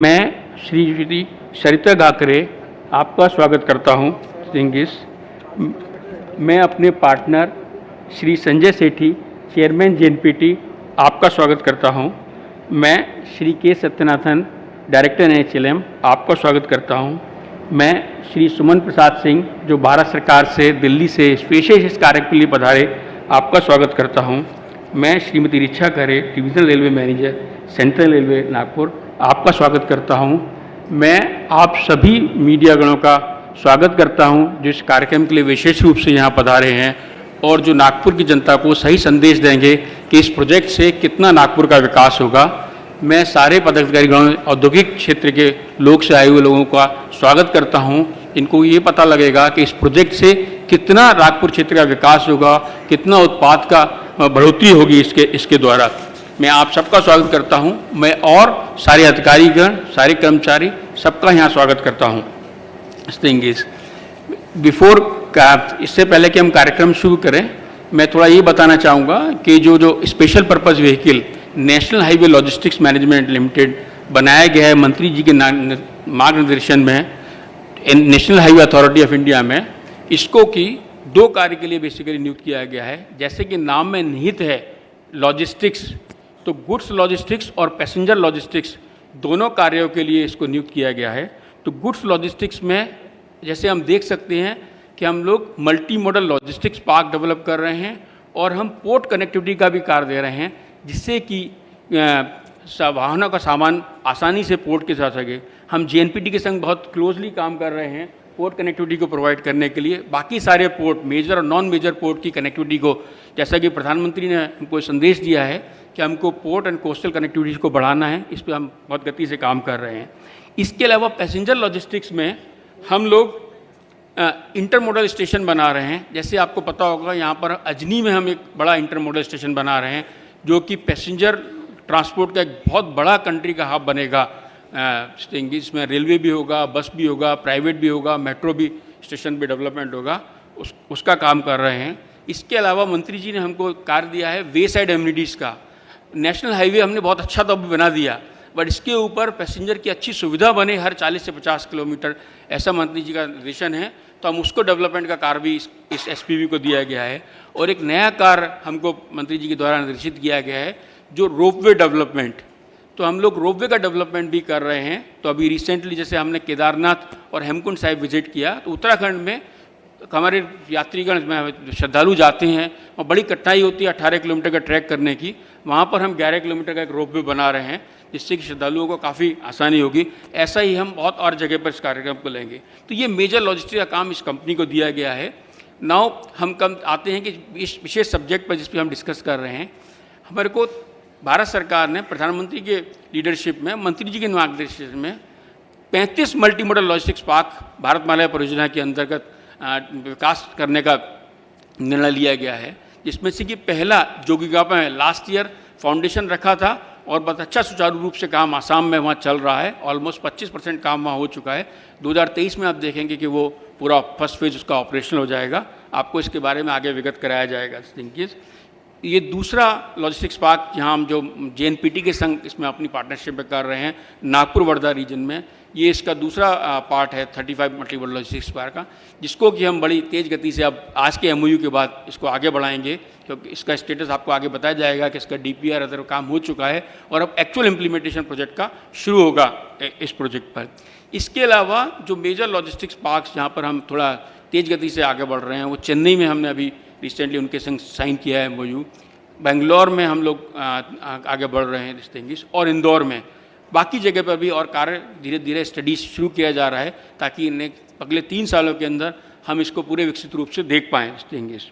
मैं श्री सरिता गाकरे आपका स्वागत करता हूं। सिंगिस मैं अपने partner Shri Sanjay Sethi chairman JNPT आपका स्वागत करता हूं। मैं श्री के सत्यनाथन डायरेक्टर एनएचएलएम आपका स्वागत करता हूं। मैं श्री सुमन प्रसाद सिंह जो भारत सरकार से दिल्ली से स्पेशल इस कार्य के लिए पधारे आपका स्वागत करता हूं। मैं श्रीमती रिचा खरे divisional railway manager central railway Nagpur आपका स्वागत करता हूं। मैं आप सभी मीडियागणों का स्वागत करता हूं जो इस कार्यक्रम के लिए विशेष रूप से यहां पधारे हैं और जो नागपुर की जनता को सही संदेश देंगे कि इस प्रोजेक्ट से कितना नागपुर का विकास होगा। मैं सारे पदाधिकारीगणों औद्योगिक क्षेत्र के लोग से आए हुए लोगों का स्वागत करता हूं। इनको ये पता लगेगा कि इस प्रोजेक्ट से कितना नागपुर क्षेत्र का विकास होगा, कितना उत्पाद का बढ़ोतरी होगी इसके द्वारा। मैं आप सबका स्वागत करता हूं। मैं और सारे अधिकारीगण, सारे कर्मचारी सबका यहाँ स्वागत करता हूं। थिंग इज बिफोर इससे पहले कि हम कार्यक्रम शुरू करें, मैं थोड़ा ये बताना चाहूँगा कि जो special purpose vehicle national highway logistics management limited बनाया गया है मंत्री जी के मार्गदर्शन में national highway authority of India में, इसको की दो कार्य के लिए बेसिकली नियुक्त किया गया है। जैसे कि नाम में निहित है लॉजिस्टिक्स, तो गुड्स लॉजिस्टिक्स और पैसेंजर लॉजिस्टिक्स दोनों कार्यों के लिए इसको नियुक्त किया गया है। तो गुड्स लॉजिस्टिक्स में जैसे हम देख सकते हैं कि हम लोग multi modal logistics park develop कर रहे हैं और हम पोर्ट कनेक्टिविटी का भी कार्य दे रहे हैं जिससे कि वाहनों का सामान आसानी से पोर्ट के साथ सके। हम जेएनपीटी के संग बहुत क्लोजली काम कर रहे हैं पोर्ट कनेक्टिविटी को प्रोवाइड करने के लिए। बाकी सारे पोर्ट मेजर और नॉन मेजर पोर्ट की कनेक्टिविटी को, जैसा कि प्रधानमंत्री ने हमको संदेश दिया है कि हमको पोर्ट एंड कोस्टल कनेक्टिविटी को बढ़ाना है, इस पर हम बहुत गति से काम कर रहे हैं। इसके अलावा पैसेंजर लॉजिस्टिक्स में हम लोग इंटरमोडल स्टेशन बना रहे हैं। जैसे आपको पता होगा यहाँ पर अजनी में हम एक बड़ा इंटरमोडल स्टेशन बना रहे हैं जो कि पैसेंजर ट्रांसपोर्ट का एक बहुत बड़ा कंट्री का हब बनेगा। इसमें रेलवे भी होगा, बस भी होगा, प्राइवेट भी होगा, मेट्रो भी स्टेशन भी डेवलपमेंट होगा, उसका काम कर रहे हैं। इसके अलावा मंत्री जी ने हमको कार्य दिया है वे साइड एम्यूनिटीज़ का। नेशनल हाईवे हमने बहुत अच्छा तो अभी बना दिया, बट इसके ऊपर पैसेंजर की अच्छी सुविधा बने हर 40 से 50 किलोमीटर, ऐसा मंत्री जी का निर्देशन है। तो हम उसको डेवलपमेंट का कार्य भी इस एसपीवी को दिया गया है। और एक नया कार्य हमको मंत्री जी के द्वारा निर्देशित किया गया है जो रोपवे डेवलपमेंट। तो हम लोग रोपवे का डेवलपमेंट भी कर रहे हैं। तो अभी रिसेंटली जैसे हमने केदारनाथ और हेमकुंड साहिब विजिट किया, तो उत्तराखंड में हमारे यात्रीगण श्रद्धालु जाते हैं और बड़ी कठिनाई होती है 18 किलोमीटर का ट्रैक करने की। वहाँ पर हम 11 किलोमीटर का एक रोपवे बना रहे हैं जिससे कि श्रद्धालुओं को काफ़ी आसानी होगी। ऐसा ही हम बहुत और जगह पर इस कार्यक्रम को लेंगे। तो ये मेजर लॉजिस्टिक का काम इस कंपनी को दिया गया है। नाउ हम कम आते हैं कि इस विशेष सब्जेक्ट पर जिस पर हम डिस्कस कर रहे हैं, हमारे को भारत सरकार ने प्रधानमंत्री के लीडरशिप में, मंत्री जी के मार्गदर्शन में 35 multi modal logistics park Bharatmala परियोजना के अंतर्गत विकास करने का निर्णय लिया गया है। जिसमें से कि पहला जोगीघापा में लास्ट ईयर फाउंडेशन रखा था और बहुत अच्छा सुचारू रूप से काम आसाम में वहाँ चल रहा है। ऑलमोस्ट 25% काम वहाँ हो चुका है। 2023 में आप देखेंगे कि वो पूरा फर्स्ट फेज उसका ऑपरेशनल हो जाएगा। आपको इसके बारे में आगे विगत कराया जाएगा। थिंकिस ये दूसरा लॉजिस्टिक्स पार्क जहाँ हम जो जेएनपीटी के संग इसमें अपनी पार्टनरशिप में कर रहे हैं नागपुर वर्धा रीजन में, ये इसका दूसरा पार्ट है 35 मल्टी मॉडल लॉजिस्टिक्स पार्क का, जिसको कि हम बड़ी तेज़ गति से अब आज के एमओयू के बाद इसको आगे बढ़ाएंगे, क्योंकि इसका स्टेटस आपको आगे बताया जाएगा कि इसका डीपीआर अदर काम हो चुका है और अब एक्चुअल इम्प्लीमेंटेशन प्रोजेक्ट का शुरू होगा इस प्रोजेक्ट पर। इसके अलावा जो मेजर लॉजिस्टिक्स पार्क्स जहाँ पर हम थोड़ा तेज़ गति से आगे बढ़ रहे हैं, वो चेन्नई में हमने अभी रिसेंटली उनके संग साइन किया है एमओयू। बेंगलोर में हम लोग आगे बढ़ रहे हैं डिस्टिंग्विश, और इंदौर में। बाकी जगह पर भी और कार्य धीरे धीरे स्टडीज शुरू किया जा रहा है ताकि इन्हें अगले 3 सालों के अंदर हम इसको पूरे विकसित रूप से देख पाएँ डिस्टिंग्विश।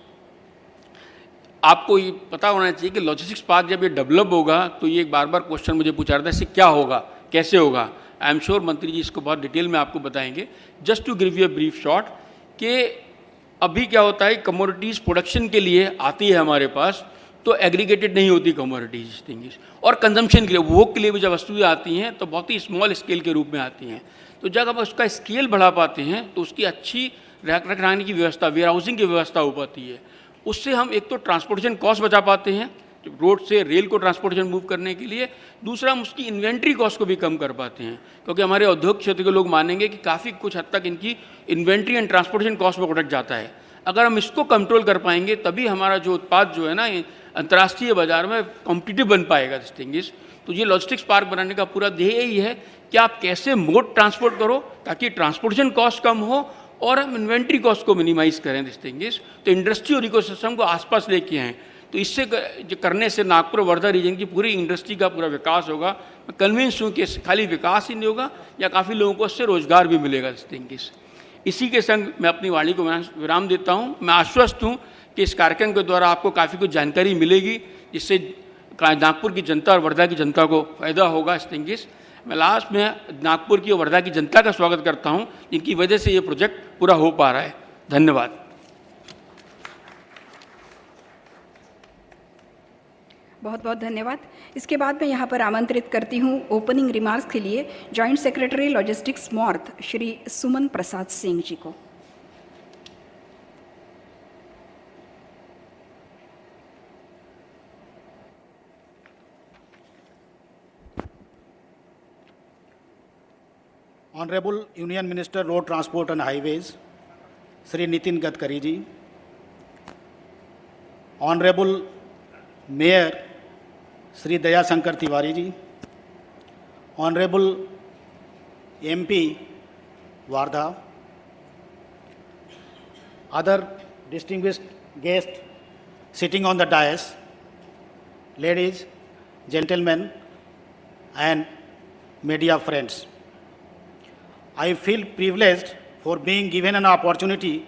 आपको ये पता होना चाहिए कि लॉजिस्टिक्स पार्क जब ये डेवलप होगा तो ये एक बार बार क्वेश्चन मुझे पूछा रहा था, इससे क्या होगा, कैसे होगा। आई एम श्योर मंत्री जी इसको बहुत डिटेल में आपको बताएंगे। Just to give you a brief shot कि अभी क्या होता है, कमोडिटीज़ प्रोडक्शन के लिए आती है हमारे पास तो एग्रीगेटेड नहीं होती कमोडिटीज थिंग्स, और कंजम्पशन के लिए, उपभोग के लिए भी जब वस्तुएं आती हैं तो बहुत ही स्मॉल स्केल के रूप में आती हैं। तो जब आप उसका स्केल बढ़ा पाते हैं तो उसकी अच्छी रखने की व्यवस्था, वेयर हाउसिंग की व्यवस्था हो पाती है। उससे हम एक तो ट्रांसपोर्टेशन कॉस्ट बचा पाते हैं, रोड से रेल को ट्रांसपोर्टेशन मूव करने के लिए। दूसरा, हम उसकी इन्वेंट्री कॉस्ट को भी कम कर पाते हैं, क्योंकि हमारे औद्योगिक क्षेत्र के लोग मानेंगे कि काफ़ी कुछ हद तक इनकी इन्वेंट्री एंड ट्रांसपोर्टेशन कॉस्ट में उलट जाता है। अगर हम इसको कंट्रोल कर पाएंगे तभी हमारा जो उत्पाद जो है ना अंतर्राष्ट्रीय बाजार में कॉम्पिटिटिव बन पाएगा डिस्टिंग्विश। तो ये लॉजिस्टिक्स पार्क बनाने का पूरा ध्येय यही है कि आप कैसे मोड ट्रांसपोर्ट करो ताकि ट्रांसपोर्टेशन कॉस्ट कम हो और हम इन्वेंट्री कॉस्ट को मिनिमाइज करें डिस्टिंग्विश। तो इंडस्ट्री और इकोसिस्टम को आसपास लेके आएँ, तो इससे जो करने से नागपुर वर्धा रीजन की पूरी इंडस्ट्री का पूरा विकास होगा। मैं कन्विंस हूँ कि खाली विकास ही नहीं होगा, या काफ़ी लोगों को इससे रोजगार भी मिलेगा डिस्टिंग्विश। इसी के संग मैं अपनी वाणी को विराम देता हूँ। मैं आश्वस्त हूँ कि इस कार्यक्रम के द्वारा आपको काफ़ी कुछ जानकारी मिलेगी, जिससे नागपुर की जनता और वर्धा की जनता को फायदा होगा डिस्टिंग्विश। मैं लास्ट में नागपुर की और वर्धा की जनता का स्वागत करता हूँ, जिनकी वजह से ये प्रोजेक्ट पूरा हो पा रहा है। धन्यवाद। बहुत बहुत धन्यवाद। इसके बाद मैं यहाँ पर आमंत्रित करती हूँ ओपनिंग रिमार्क्स के लिए joint secretary logistics MORTH Shri Suman Prasad Singh ji को। Honourable union minister road transport and highways Shri Nitin Gadkari ji, honourable mayor Shri Dayashankar Tiwari ji, honourable MP Wardha, other distinguished guest sitting on the dais, ladies, gentlemen, and media friends. I feel privileged for being given an opportunity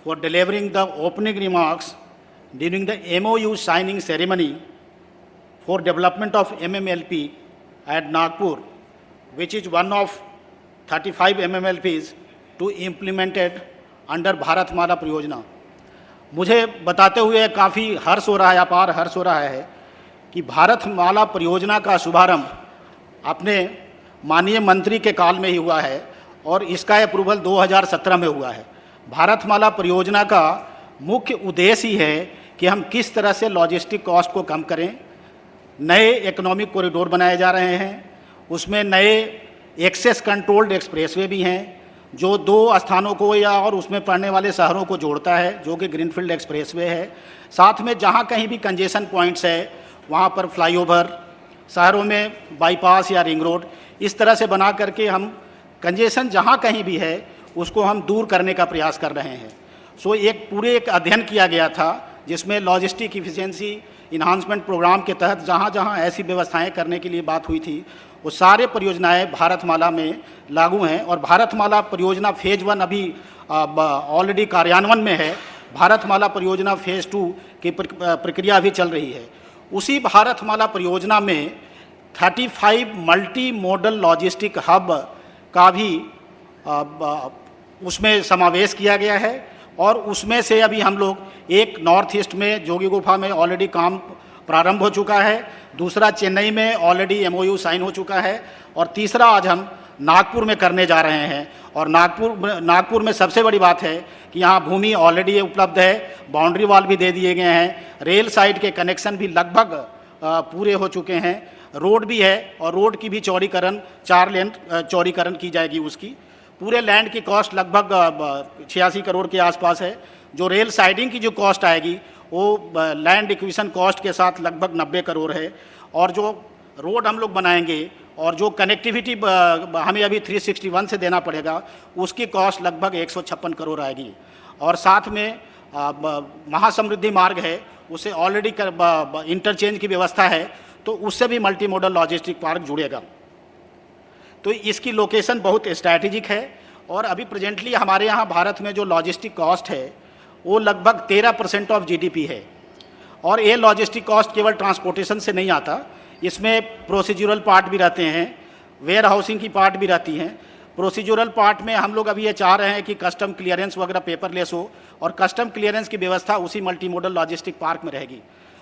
for delivering the opening remarks during the MOU signing ceremony for development of MMLP at Nagpur, which is one of 35 MMLPs to implemented under Bharatmala परियोजना। मुझे बताते हुए काफ़ी हर्ष हो रहा है, अपार हर्ष हो रहा है कि भारतमाला परियोजना का शुभारंभ अपने माननीय मंत्री के काल में ही हुआ है और इसका अप्रूवल 2017 में हुआ है। भारतमाला परियोजना का मुख्य उद्देश्य ही है कि हम किस तरह से लॉजिस्टिक कॉस्ट को कम करें। नए इकोनॉमिक कॉरिडोर बनाए जा रहे हैं, उसमें नए एक्सेस कंट्रोल्ड एक्सप्रेसवे भी हैं जो 2 स्थानों को या और उसमें पड़ने वाले शहरों को जोड़ता है, जो कि ग्रीनफील्ड एक्सप्रेसवे है। साथ में जहाँ कहीं भी कंजेशन पॉइंट्स है वहाँ पर फ्लाईओवर, शहरों में बाईपास या रिंग रोड, इस तरह से बना करके हम कंजेशन जहाँ कहीं भी है उसको हम दूर करने का प्रयास कर रहे हैं। सो एक अध्ययन किया गया था जिसमें लॉजिस्टिक इफिशिएंसी इन्हांसमेंट प्रोग्राम के तहत जहाँ जहाँ ऐसी व्यवस्थाएं करने के लिए बात हुई थी वो सारे परियोजनाएं भारतमाला में लागू हैं और भारतमाला परियोजना फेज़ 1 अभी ऑलरेडी कार्यान्वयन में है। भारतमाला परियोजना फेज़ 2 की प्रक्रिया अभी चल रही है। उसी भारतमाला परियोजना में 35 मल्टी मॉडल लॉजिस्टिक हब का भी उसमें समावेश किया गया है और उसमें से अभी हम लोग एक नॉर्थ ईस्ट में जोगी गुफा में ऑलरेडी काम प्रारंभ हो चुका है, दूसरा चेन्नई में ऑलरेडी MOU साइन हो चुका है और तीसरा आज हम नागपुर में करने जा रहे हैं। और नागपुर में सबसे बड़ी बात है कि यहाँ भूमि ऑलरेडी उपलब्ध है, बाउंड्री वॉल भी दे दिए गए हैं, रेल साइड के कनेक्शन भी लगभग पूरे हो चुके हैं, रोड भी है और रोड की भी चौड़ीकरण 4 लेन चौड़ीकरण की जाएगी। उसकी पूरे लैंड की कॉस्ट लगभग 86 करोड़ के आसपास है। जो रेल साइडिंग की जो कॉस्ट आएगी वो लैंड एक्विजिशन कॉस्ट के साथ लगभग 90 करोड़ है और जो रोड हम लोग बनाएंगे और जो कनेक्टिविटी हमें अभी 361 से देना पड़ेगा उसकी कॉस्ट लगभग 156 करोड़ आएगी। और साथ में महासमृद्धि मार्ग है, उसे ऑलरेडी इंटरचेंज की व्यवस्था है तो उससे भी मल्टी मॉडल लॉजिस्टिक पार्क जुड़ेगा। तो इसकी लोकेशन बहुत स्ट्रैटेजिक है और अभी प्रेजेंटली हमारे यहाँ भारत में जो लॉजिस्टिक कॉस्ट है वो लगभग 13% ऑफ GDP है। और ये लॉजिस्टिक कॉस्ट केवल ट्रांसपोर्टेशन से नहीं आता, इसमें प्रोसीजरल पार्ट भी रहते हैं, वेयर हाउसिंग की पार्ट भी रहती हैं। प्रोसीजरल पार्ट में हम लोग अभी ये चाह रहे हैं कि कस्टम क्लियरेंस वगैरह पेपरलेस हो और कस्टम क्लियरेंस की व्यवस्था उसी मल्टी मॉडल लॉजिस्टिक पार्क में रहेगी।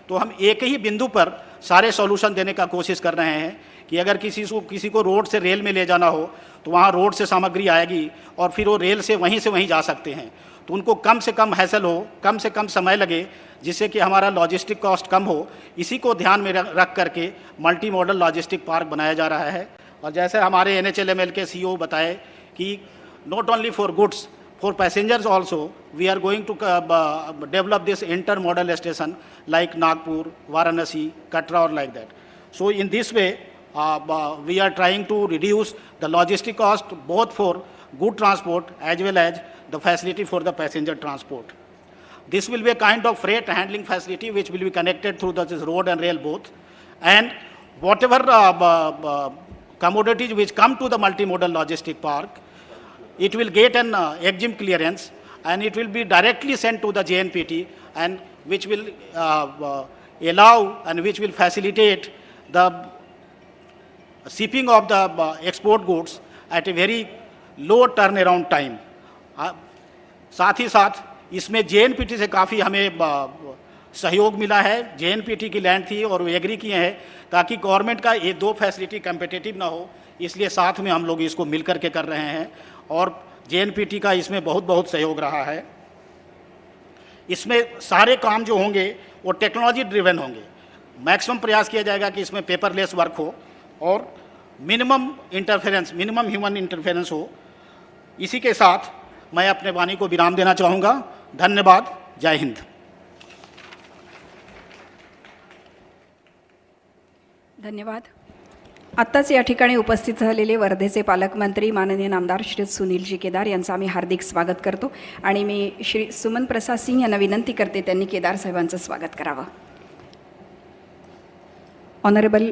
तो हम एक ही बिंदु पर सारे सॉल्यूशन देने का कोशिश कर रहे हैं कि अगर किसी को रोड से रेल में ले जाना हो तो वहाँ रोड से सामग्री आएगी और फिर वो रेल से वहीं जा सकते हैं। तो उनको कम से कम हैसल हो, कम से कम समय लगे, जिससे कि हमारा लॉजिस्टिक कॉस्ट कम हो। इसी को ध्यान में रख करके मल्टी मॉडल लॉजिस्टिक पार्क बनाया जा रहा है। और जैसे हमारे NHLML के CEO बताए कि not only for goods, for passengers also, we are going to develop this inter-modal station like Nagpur, Varanasi, Katra or like that. So in this way, we are trying to reduce the logistic cost both for good transport as well as the facility for the passenger transport. This will be a kind of freight handling facility which will be connected through this road and rail both. And whatever commodities which come to the multimodal logistic park, it will get an EXIM clearance and it will be directly sent to the JNPT, and which will allow and which will facilitate the shipping of the export goods at a very low turnaround time. साथ ही साथ इसमें JNPT से काफ़ी हमें सहयोग मिला है। JNPT की land थी और वो एग्री किए हैं ताकि गवर्नमेंट का ये दो फैसिलिटी कंपिटिटिव ना हो, इसलिए साथ में हम लोग इसको मिल करके कर रहे हैं और JNPT का इसमें बहुत बहुत सहयोग रहा है। इसमें सारे काम जो होंगे वो टेक्नोलॉजी ड्रिवन होंगे। मैक्सिमम प्रयास किया जाएगा कि इसमें पेपरलेस वर्क हो और minimum interference, minimum human interference हो। इसी के साथ मैं अपने वाणी को विराम देना चाहूँगा। धन्यवाद। जय हिंद। धन्यवाद। आत्ताच या ठिकाणी उपस्थित झालेले वर्धेचे पालकमंत्री माननीय नामदार श्री सुनीलजी केदार यांचं आम्ही हार्दिक स्वागत करतो आणि मी श्री सुमन प्रसाद सिंग यांना विनंती करते त्यांनी केदार साहेबांचं स्वागत करावं। Honourable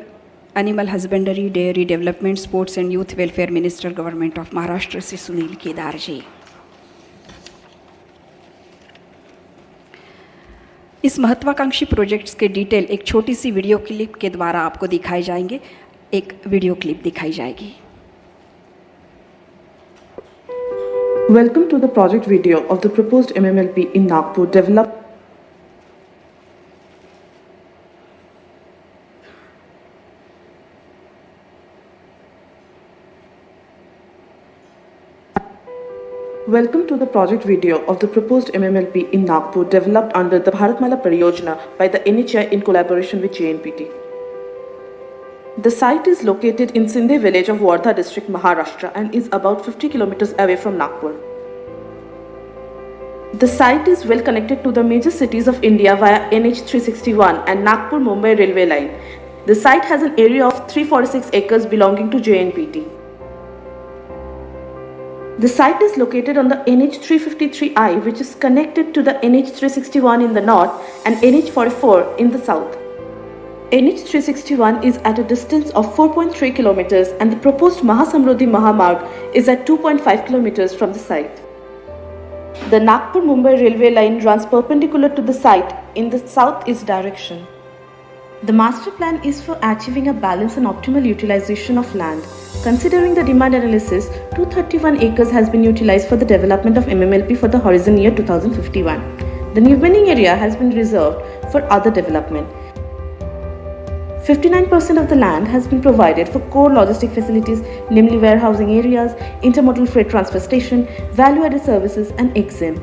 animal husbandry, dairy development, sports and youth welfare minister, government of Maharashtra, Shri Sunil Kedar ji. इस महत्वाकांक्षी प्रोजेक्ट्स के डिटेल एक छोटी सी वीडियो क्लिप के द्वारा आपको दिखाए जाएंगे। एक वीडियो क्लिप दिखाई जाएगी। Welcome to the project video of the proposed MMLP in Nagpur developed. Welcome to the project video of the proposed MMLP in Nagpur developed under the Bharatmala Pariyojana by the NHAI in collaboration with JNPT. The site is located in Sindhe village of Wardha district, Maharashtra, and is about 50 kilometers away from Nagpur. The site is well connected to the major cities of India via NH 361 and Nagpur-Mumbai railway line. The site has an area of 346 acres belonging to JNPT. The site is located on the NH 353I, which is connected to the NH 361 in the north and NH 44 in the south. NH 361 is at a distance of 4.3 kilometers and the proposed Mahasamruddhi Mahamarg is at 2.5 kilometers from the site. The Nagpur-Mumbai railway line runs perpendicular to the site in the southeast direction. The master plan is for achieving a balance and optimal utilization of land. Considering the demand analysis, 231 acres has been utilized for the development of MMLP for the horizon year 2051. The remaining area has been reserved for other development. 59% of the land has been provided for core logistic facilities, namely warehousing areas, intermodal freight transfer station, value-added services and EXIM.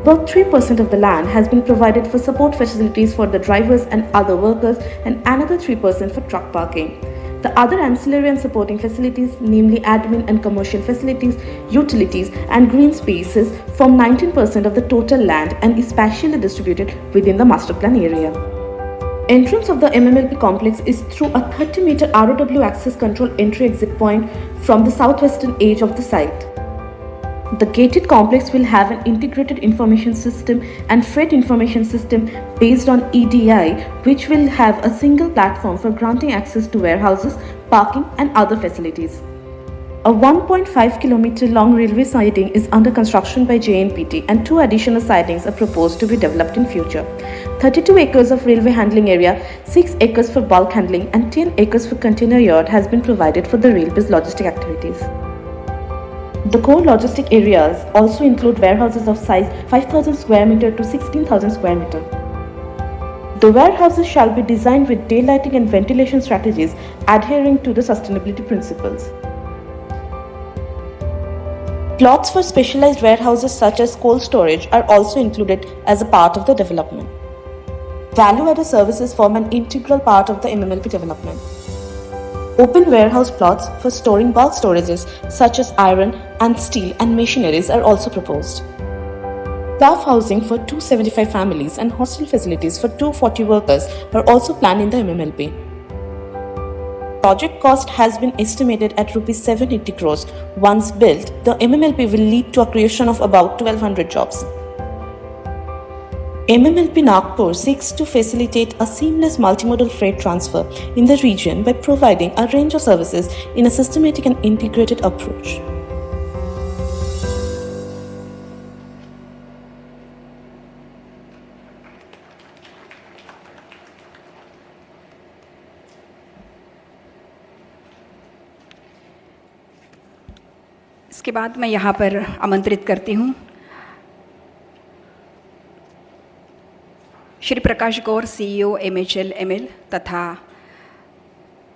About 3% of the land has been provided for support facilities for the drivers and other workers and another 3% for truck parking. The other ancillary and supporting facilities, namely admin and commercial facilities, utilities and green spaces form 19% of the total land and is spatially distributed within the master plan area. Entrance of the MMLP complex is through a 30-meter ROW access control entry-exit point from the southwestern edge of the site. The gated complex will have an integrated information system and freight information system based on EDI, which will have a single platform for granting access to warehouses, parking and other facilities. A 1.5 kilometer long railway siding is under construction by JNPT and 2 additional sidings are proposed to be developed in future. 32 acres of railway handling area, 6 acres for bulk handling and 10 acres for container yard has been provided for the railway's logistic activities. The core logistic areas also include warehouses of size 5,000 square meter to 16,000 square meter. The warehouses shall be designed with daylighting and ventilation strategies adhering to the sustainability principles. Plots for specialized warehouses such as cold storage are also included as a part of the development. Value-added services form an integral part of the MMLP development. Open warehouse plots for storing bulk storages such as iron and steel and machineries are also proposed. Staff housing for 275 families and hostel facilities for 240 workers are also planned in the MMLP. Project cost has been estimated at Rs 780 crores. Once built, the MMLP will lead to a creation of about 1200 jobs. MMLP Nagpur seeks to facilitate a seamless multimodal freight transfer in the region by providing a range of services in a systematic and integrated approach. इसके बाद मैं यहाँ पर आमंत्रित करती हूँ श्री प्रकाश गौर CEO MHL ML तथा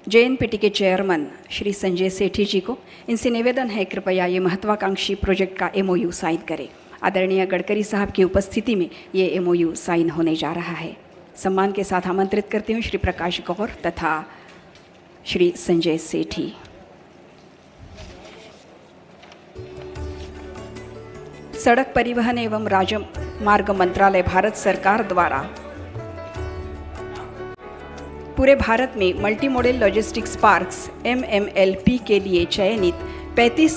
JNPT के chairman Shri Sanjay Sethi जी को। इनसे निवेदन है कृपया ये महत्वाकांक्षी प्रोजेक्ट का MOU साइन करें। आदरणीय गडकरी साहब की उपस्थिति में ये MOU साइन होने जा रहा है। सम्मान के साथ आमंत्रित करती हूँ श्री प्रकाश गौर तथा श्री संजय सेठी। सड़क परिवहन एवं राजमार्ग मंत्रालय भारत सरकार द्वारा पूरे भारत में multi modal logistics parks MMLP के लिए चयनित 35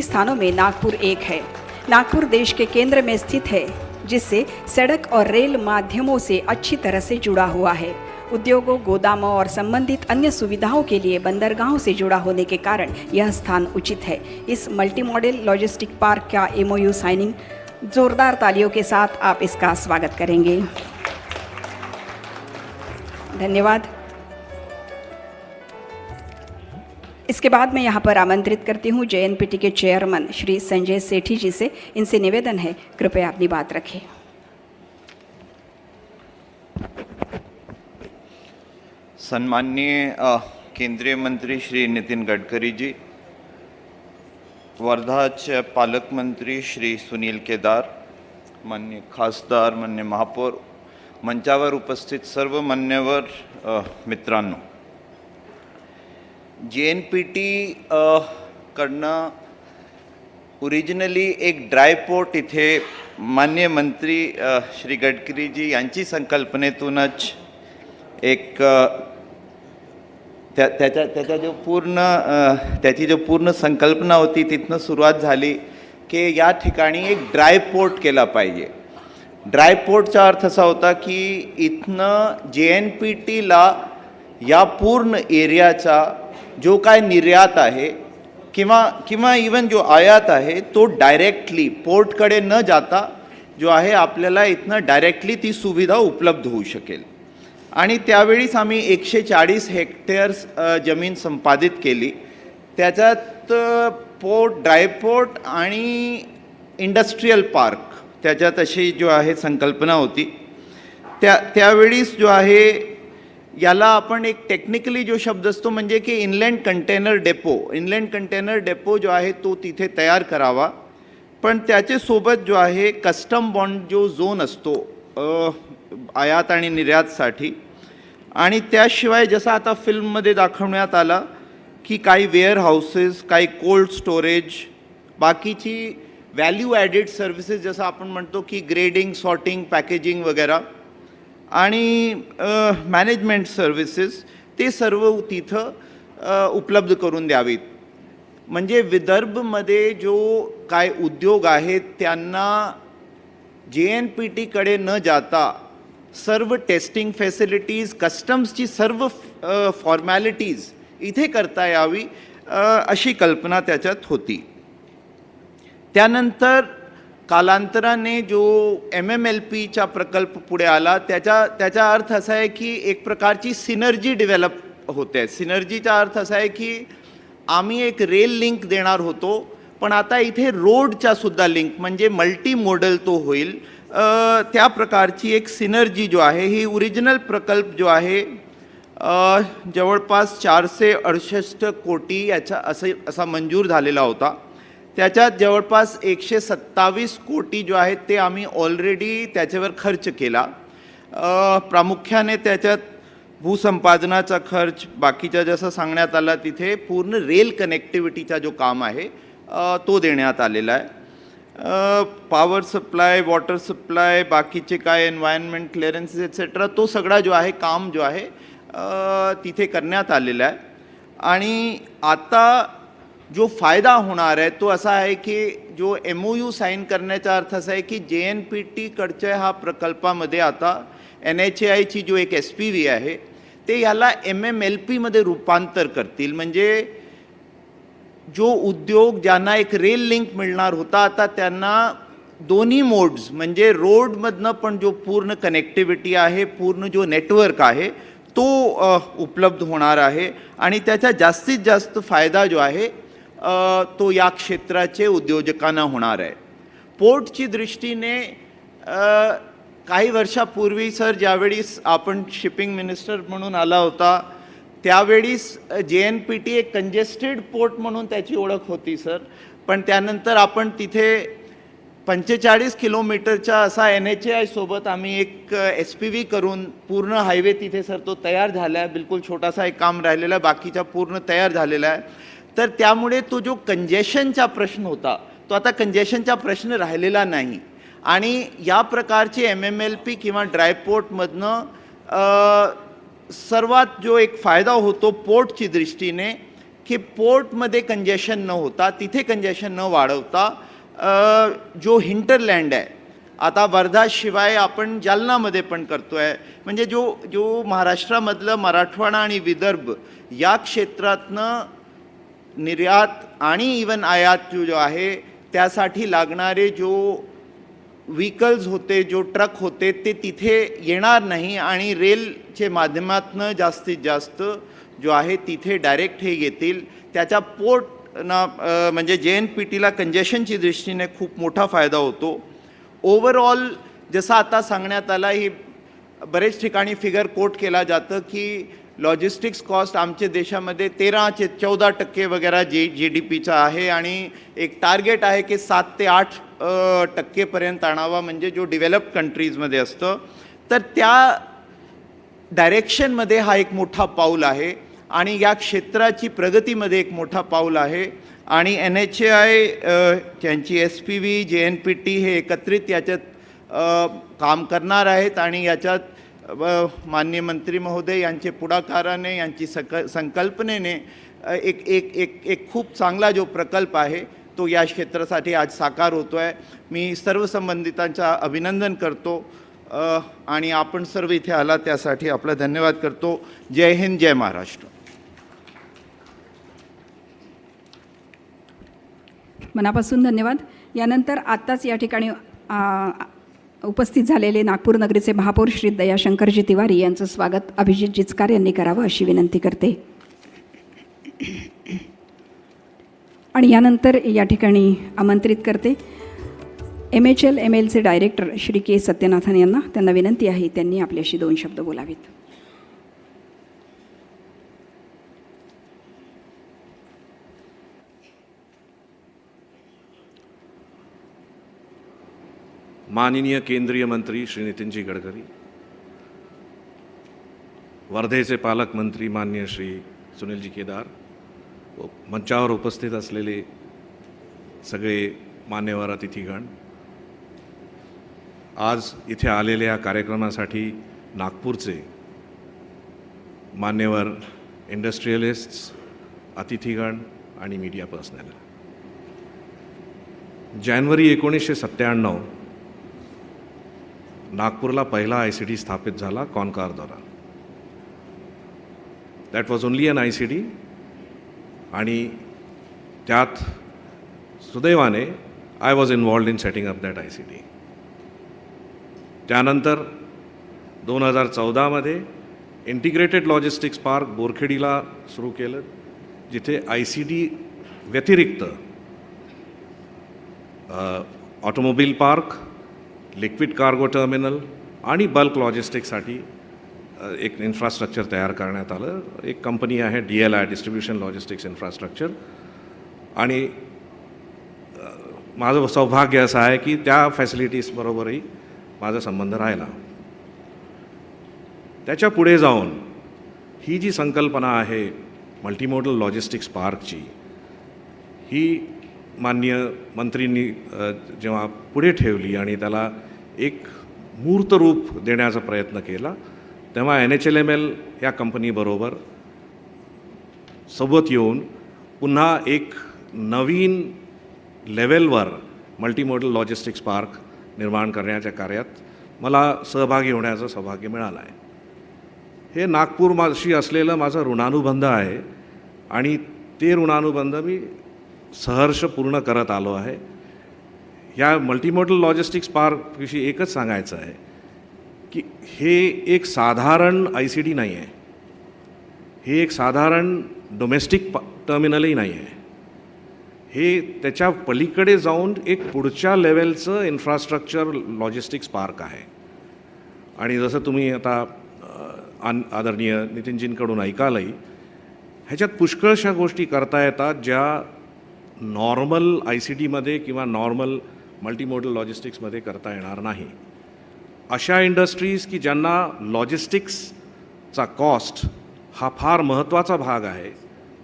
स्थानों में नागपुर एक है। नागपुर देश के केंद्र में स्थित है, जिससे सड़क और रेल माध्यमों से अच्छी तरह से जुड़ा हुआ है। उद्योगों, गोदामों और संबंधित अन्य सुविधाओं के लिए बंदरगाहों से जुड़ा होने के कारण यह स्थान उचित है। इस मल्टी मॉडल लॉजिस्टिक पार्क का MOU साइनिंग जोरदार तालियों के साथ आप इसका स्वागत करेंगे। धन्यवाद। इसके बाद मैं यहाँ पर आमंत्रित करती हूँ JNPT के चेयरमैन श्री संजय सेठी जी से। इनसे निवेदन है कृपया अपनी बात रखें। सम्माननीय केंद्रीय मंत्री श्री नितिन गडकरी जी, वर्धाचे पालक मंत्री श्री सुनील केदार, माननीय खासदार, माननीय महापौर, मंचावर उपस्थित सर्व मान्यवर मित्रांनो, JNPT कडनं ओरिजिनली एक ड्राय पोर्ट इथे माननीय मंत्री श्री गडकरी जी यांची संकल्पनेतूनच एक त्याची जो पूर्ण संकल्पना होती तिथनं सुरुवात झाली की या ठिकाणी एक ड्राय पोर्ट केला पाहिजे। ड्राय पोर्टचा अर्थ असा होता की इथनं JNPTला या पूर्ण एरियाचा जो काय निर्यात आहे किंवा इवन जो आयात आहे तो डायरेक्टली पोर्टकडे न जाता जो आहे आपल्याला इथनं डायरेक्टली ती सुविधा उपलब्ध होऊ शकेल। आणि त्यावेळीच आम्ही 140 हेक्टर्स जमीन संपादित केली। त्याच्यात पोर्ट, ड्राय पोर्ट आणि इंडस्ट्रियल पार्क त्याच्यात अशी जो आहे संकल्पना होती। त्यावेळीस जो आहे याला आपण एक टेक्निकली जो शब्द असतो म्हणजे की इनलँड कंटेनर डेपो जो आहे तो तिथे तयार करावा, पण त्याचे सोबत जो आहे कस्टम बॉन्ड जो झोन असतो आयात आणि निर्यातसाठी, आणि त्याशिवाय जसं आता फिल्ममध्ये दाखवण्यात आला की काही वेअर हाऊसेस, काही कोल्ड स्टोरेज, बाकीची व्हॅल्यू ॲडेड सर्व्हिसेस जसं आपण म्हणतो की ग्रेडिंग, सॉर्टिंग, पॅकेजिंग वगैरे आणि मॅनेजमेंट सर्व्हिसेस, ते सर्व तिथं उपलब्ध करून द्यावीत। म्हणजे विदर्भमध्ये जो काय उद्योग आहेत त्यांना JNPTकडे न जाता सर्व टेस्टिंग फॅसिलिटीज, कस्टम्सची सर्व फॉर्मॅलिटीज इथे करता यावी अशी कल्पना त्याच्यात होती। त्यानंतर कालांतराने जो MMLPचा प्रकल्प पुढे आला त्याचा अर्थ असा आहे की एक प्रकारची सिनर्जी डेव्हलप होते। सिनर्जीचा अर्थ असा आहे की आम्ही एक रेल लिंक देणार होतो, पण आता इथे रोडचा सुद्धा लिंक म्हणजे मल्टी मोडल तो होईल। त्या प्रकारची एक सिनर्जी जो आहे ही ओरिजिनल प्रकल्प जो आहे जवळपास 468 कोटी याचा असा मंजूर झालेला होता। त्याच्यात जवळपास 127 कोटी जो आहे ते आम्ही ऑलरेडी त्याच्यावर खर्च केला. प्रामुख्याने त्याच्यात भूसंपादनाचा खर्च, बाकीच्या जसं सांगण्यात आला तिथे पूर्ण रेल कनेक्टिव्हिटीचा जो काम आहे तो देण्यात आलेला आहे. पॉवर सप्लाय, वॉटर सप्लाय, बाकीचे काय एन्व्हायरमेंट क्लिअरन्सेस एक्सेट्रा, तो सगळा जो आहे काम जो आहे तिथे करण्यात आलेला आहे. आणि आता जो फायदा होणार आहे तो असा आहे की जो MOU साईन करण्याचा अर्थ असा आहे की JNPT-कडच्या हा प्रकल्पामध्ये आता NHAIची जो एक SPV आहे ते याला MMLPमध्ये रूपांतर करतील. म्हणजे जो उद्योग ज्यांना एक रेल लिंक मिळणार होता आता त्यांना दोन्ही मोड्स म्हणजे रोडमधनं पण जो पूर्ण कनेक्टिव्हिटी आहे, पूर्ण जो नेटवर्क आहे तो उपलब्ध होणार आहे. आणि त्याचा जास्तीत जास्त फायदा जो आहे तो या क्षेत्राचे उद्योजकांना होणार आहे. पोर्टची दृष्टीने काही वर्षापूर्वी सर ज्यावेळीस आपण शिपिंग मिनिस्टर म्हणून आला होता त्यावेळीस JNPT एक कंजेस्टेड पोर्ट म्हणून त्याची ओळख होती सर. पण त्यानंतर आपण तिथे 45 किलोमीटरचा असा NHAI सोबत आम्ही एक SPV करून पूर्ण हायवे तिथे सर तो तयार झाला आहे. बिलकुल छोटासा एक काम राहिलेला आहे, बाकीचा पूर्ण तयार झालेला आहे. तर त्यामुळे तो जो कंजेशनचा प्रश्न होता तो आता कंजेशनचा प्रश्न राहिलेला नाही. आणि या प्रकारचे MMLP किंवा ड्रायपोर्टमधनं सर्वात जो एक फायदा होतो पोर्टची दृष्टीने की पोर्टमध्ये कंजेशन न होता, तिथे कंजेशन न वाढवता जो हिंटरलँड आहे आता वर्धाशिवाय आपण जालनामध्ये पण करतो आहे, म्हणजे जो महाराष्ट्रामधलं मराठवाडा आणि विदर्भ या क्षेत्रातनं निर्यात आणि इवन आयात जो आहे त्यासाठी लागणारे जो व्हीकल्स होते, जो ट्रक होते ते तिथे येणार नाही आणि रेलचे माध्यमातनं जास्तीत जास्त जो आहे तिथे डायरेक्ट हे येतील. त्याच्या पोर्टना म्हणजे JNPTला कंजेशनची दृष्टीने खूप मोठा फायदा होतो. ओव्हरऑल जसं आता सांगण्यात आला ही बरेच ठिकाणी फिगर कोट केला जातं की लॉजिस्टिक्स कॉस्ट आमच्या देशामध्ये 13 ते 14% वगैरे GDPचा आहे आणि एक टार्गेट आहे की 7 ते 8% पर्यंत आणावा, म्हणजे जो डेव्हलप्ड कंट्रीजमध्ये असतं. तर त्या डायरेक्शनमध्ये हा एक मोठा पाऊल आहे आणि या क्षेत्राची प्रगतीमध्ये एक मोठा पाऊल आहे. आणि NHAI त्यांची SPV JNPT हे एकत्रित याच्यात काम करणार आहेत आणि याच्यात माननीय मंत्री महोदय यांचे पुढाकाराने, यांची संकल्पनेने एक एक एक एक खूप चांगला जो प्रकल्प आहे तो या क्षेत्रासाठी आज साकार होतो आहे. मी सर्व संबंधितांचा अभिनंदन करतो आणि आपण सर्व इथे आला त्यासाठी आपला धन्यवाद करतो. जय हिंद, जय महाराष्ट्र. मनापासून धन्यवाद. यानंतर आत्ताच या ठिकाणी उपस्थित झालेले नागपूर नगरीचे महापौर श्री दयाशंकरजी तिवारी यांचं स्वागत अभिजित जिचकार यांनी करावं अशी विनंती करते. आणि यानंतर या ठिकाणी आमंत्रित करते MHL-MLचे डायरेक्टर श्री के सत्यनाथन यांना. त्यांना विनंती आहे त्यांनी आपल्याशी 2 शब्द बोलावेत. माननीय केंद्रीय मंत्री श्री नितीनजी गडकरी, वर्धेचे पालकमंत्री माननीय श्री सुनीलजी केदार, मंचावर उपस्थित असलेले सगळे मान्यवर अतिथीगण, आज इथे आलेल्या या कार्यक्रमासाठी नागपूरचे मान्यवर इंडस्ट्रियलिस्ट्स, अतिथीगण आणि मीडिया पर्सनल. जानेवारी 1997 नागपूरला पहिला ICD स्थापित झाला कॉनकारद्वारा. That was only one ICD आणि त्यात सुदैवाने I was involved in setting up that ICD. त्यानंतर 2014 इंटिग्रेटेड लॉजिस्टिक्स पार्क बोरखेडीला सुरू केलं, जिथे ICD व्यतिरिक्त automobile park, liquid cargo terminal आणि बल्क लॉजिस्टिक्ससाठी एक इन्फ्रास्ट्रक्चर तयार करण्यात आलं. एक कंपनी आहे DLI, डिस्ट्रीब्युशन लॉजिस्टिक्स इन्फ्रास्ट्रक्चर. आणि माझं सौभाग्य असं आहे की त्या फॅसिलिटीजबरोबरही माझा संबंध राहिला. त्याच्या पुढे जाऊन ही जी संकल्पना आहे मल्टीमोडल लॉजिस्टिक्स पार्कची, ही माननीय मंत्रींनी जेव्हा पुढे ठेवली आणि त्याला एक मूर्त रूप देण्याचा प्रयत्न केला, तेव्हा NHLML या कंपनीबरोबर सोबत येऊन पुन्हा एक नवीन लेवलवर मल्टीमोडल लॉजिस्टिक्स पार्क निर्माण करण्याच्या कार्यात मला सहभागी होण्याचं सौभाग्य मिळालं आहे. हे नागपूरशी असलेलं माझं ऋणानुबंध आहे आणि ते ऋणानुबंध मी सहर्ष पूर्ण करत आलो आहे. या मल्टीमोडल लॉजिस्टिक्स पार्कविषयी एकच सांगायचं आहे की हे एक साधारण ICD नाही आहे, हे एक साधारण डोमेस्टिक टर्मिनलही नाही आहे. हे त्याच्या पलीकडे जाऊन एक पुढच्या लेवलचं इन्फ्रास्ट्रक्चर लॉजिस्टिक्स पार्क आहे. आणि जसं तुम्ही आता आदरणीय नितीनजींकडून ऐकालही, ह्याच्यात पुष्कळशा गोष्टी करता येतात ज्या नॉर्मल ICDमध्ये किंवा नॉर्मल मल्टीमोडल लॉजिस्टिक्समध्ये करता येणार नाही. अशा इंडस्ट्रीज की ज्यांना लॉजिस्टिक्सचा कॉस्ट हा फार महत्त्वाचा भाग आहे,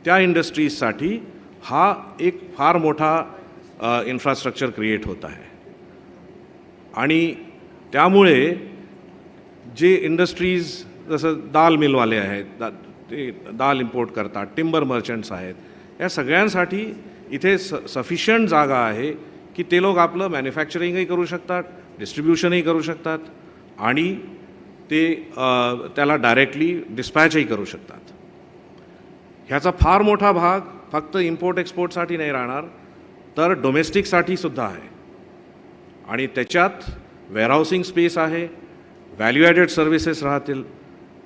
त्या इंडस्ट्रीजसाठी हा एक फार मोठा इन्फ्रास्ट्रक्चर क्रिएट होत आहे. आणि त्यामुळे जे इंडस्ट्रीज जसं दाल मिलवाले आहेत, ते दाल इम्पोर्ट करतात, टिंबर मर्चंट्स आहेत, या सगळ्यांसाठी इथे सफिशियंट जागा आहे की ते लोक आपलं मॅन्युफॅक्चरिंगही करू शकतात, डिस्ट्रीब्युशनही करू शकतात आणि ते त्याला डायरेक्टली डिस्पॅचही करू शकतात. ह्याचा फार मोठा भाग फक्त इम्पोर्ट एक्सपोर्टसाठी नाही राहणार, तर डोमेस्टिकसाठी सुद्धा आहे. आणि त्याच्यात वेअरहाऊसिंग स्पेस आहे, व्हॅल्यू ॲडेड सर्व्हिसेस राहतील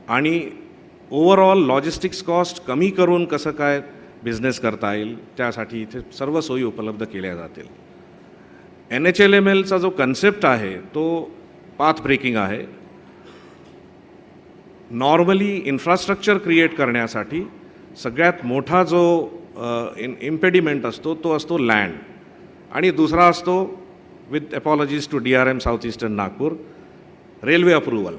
आणि ओव्हरऑल लॉजिस्टिक्स कॉस्ट कमी करून कसं काय बिझनेस करता येईल त्यासाठी इथे सर्व सोयी उपलब्ध केल्या जातील. NHLMLचा जो कन्सेप्ट आहे तो पाथ ब्रेकिंग आहे. नॉर्मली इन्फ्रास्ट्रक्चर क्रिएट करण्यासाठी सगळ्यात मोठा जो इम्पेडिमेंट असतो तो असतो लँड, आणि दुसरा असतो, with apologies to DRM South Eastern Nagpur, railway approval.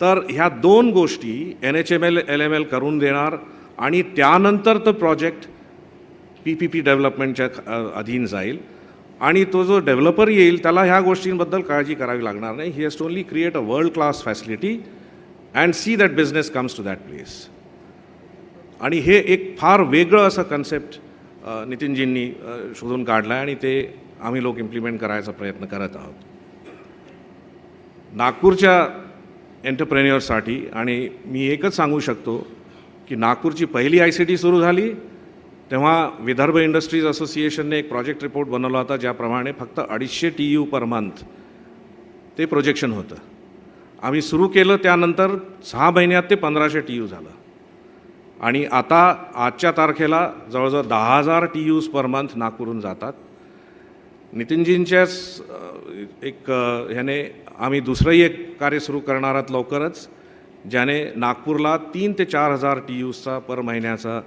तर ह्या दोन गोष्टी NHLML करून देणार आणि त्यानंतर तो प्रोजेक्ट PPP डेव्हलपमेंटच्या अधीन जाईल आणि तो जो डेव्हलपर येईल त्याला ह्या गोष्टींबद्दल काळजी करावी लागणार नाही. He has to only create a world class facility and see that business comes to that place. आणि हे एक फार वेगळं असं कन्सेप्ट नितीनजींनी शोधून काढलं आहे आणि ते आम्ही लोक इम्प्लिमेंट करायचा प्रयत्न करत आहोत. नागपूरच्या एंटरप्रेन्युअर्ससाठी आणि मी एकच सांगू शकतो की नागपूरची पहिली ICD सुरू झाली तेव्हा विदर्भ इंडस्ट्रीज असोसिएशनने एक प्रोजेक्ट रिपोर्ट बनवला होता, ज्याप्रमाणे फक्त 250 TU पर मंथ ते प्रोजेक्शन होतं. आम्ही सुरू केलं त्यानंतर 6 महिन्यात ते 1500 TU झालं आणि आता आजच्या तारखेला जवळजवळ 10,000 TUs पर मंथ नागपूरहून जातात. नितीनजींच्याच एक ह्याने आम्ही दुसरंही एक कार्य सुरू करणार आहोत लवकरच, ज्याने नागपूरला 3,000 ते 4,000 TUsचा पर महिन्याचा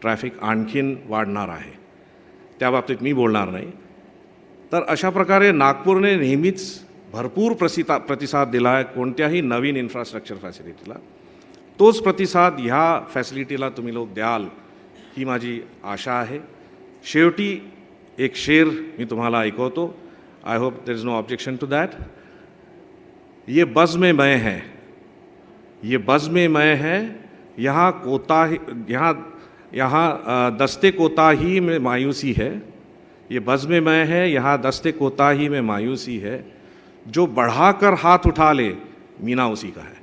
ट्रॅफिक आणखीन वाढणार आहे. त्या बाबतीत मी बोलणार नाही. तर अशा प्रकारे नागपूरने नेहमीच भरपूर प्रतिसाद दिला आहे कोणत्याही नवीन इन्फ्रास्ट्रक्चर फॅसिलिटीला. तोच प्रतिसाद ह्या फॅसिलिटीला तुम्ही लोक द्याल ही माझी आशा आहे. शेवटी एक शेर मी तुम्हाला ऐकवतो. I hope there is no objection to that. ये बज़ में मैं है, ये बज़ में मैं है, यहाँ कोताही यहाँ दस्ते कोताही में मायूसी है. ये बज़ में मैं है, यहाँ दस्ते कोताही में मायूसी है. जो बढ़ाकर हाथ उठा ले मीना उसी का है.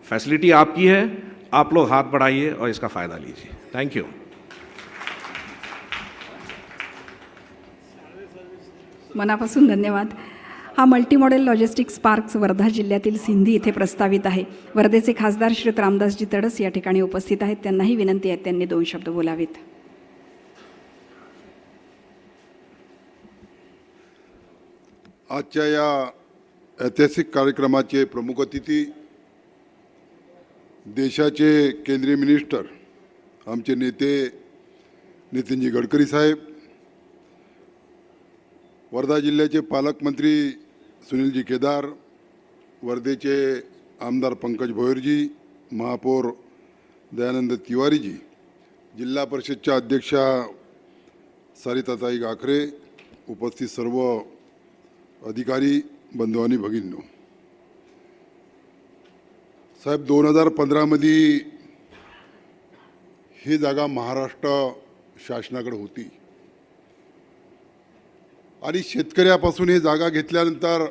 फैसिलिटी आपकी है, आप लोग हाथ बढ़ाइए और इसका फ़ायदा लीजिए. Thank you. मनापासून धन्यवाद. हा मल्टीमॉडेल लॉजिस्टिक्स पार्क वर्धा जिल्ह्यातील सिंधी इथे प्रस्तावित आहे. वर्धेचे खासदार श्री रामदासजी तडस या ठिकाणी उपस्थित आहेत. त्यांनाही विनंती आहे त्यांनी 2 शब्द बोलावेत. आजच्या या ऐतिहासिक कार्यक्रमाचे प्रमुख अतिथी देशाचे केंद्रीय मिनिस्टर आमचे नेते नितीनजी गडकरी साहेब, वर्धा जिल्ह्याचे पालकमंत्री सुनीलजी केदार, वर्धेचे आमदार पंकज भोयरजी, महापौर दयानंद तिवारीजी, जिल्हा परिषदच्या अध्यक्षा सरिताताई गाखरे, उपस्थित सर्व अधिकारी, बंधू आणि भगिनींनो, साहेब 2015मध्ये ही जागा महाराष्ट्र शासनाकडे होती आणि शेतकऱ्यापासून ही जागा घेतल्यानंतर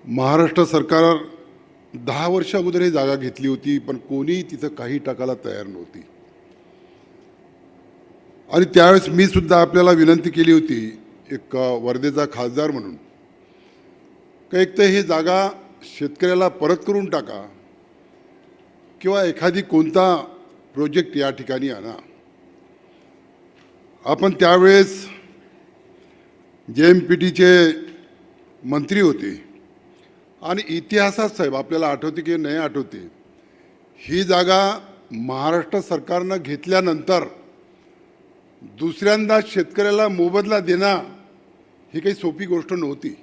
महाराष्ट्र सरकार 10 वर्ष अगोदर ही जागा घेतली होती, पण कोणी तिथं काही टाकायला तयार नव्हती. आणि त्यावेळेस मी सुद्धा आपल्याला विनंती केली होती, एक वर्धेचा खासदार म्हणून, की एक तर ही जागा शेतकऱ्याला परत करून टाका किंवा एखादी कोणता प्रोजेक्ट या ठिकाणी आणा. आपण त्यावेळेस JNPTचे मंत्री होते आणि इतिहासात साहेब आपल्याला आठवते की नाही आठवते, ही जागा महाराष्ट्र सरकारनं घेतल्यानंतर दुसऱ्यांदा शेतकऱ्याला मोबदला देणं ही काही सोपी गोष्ट नव्हती.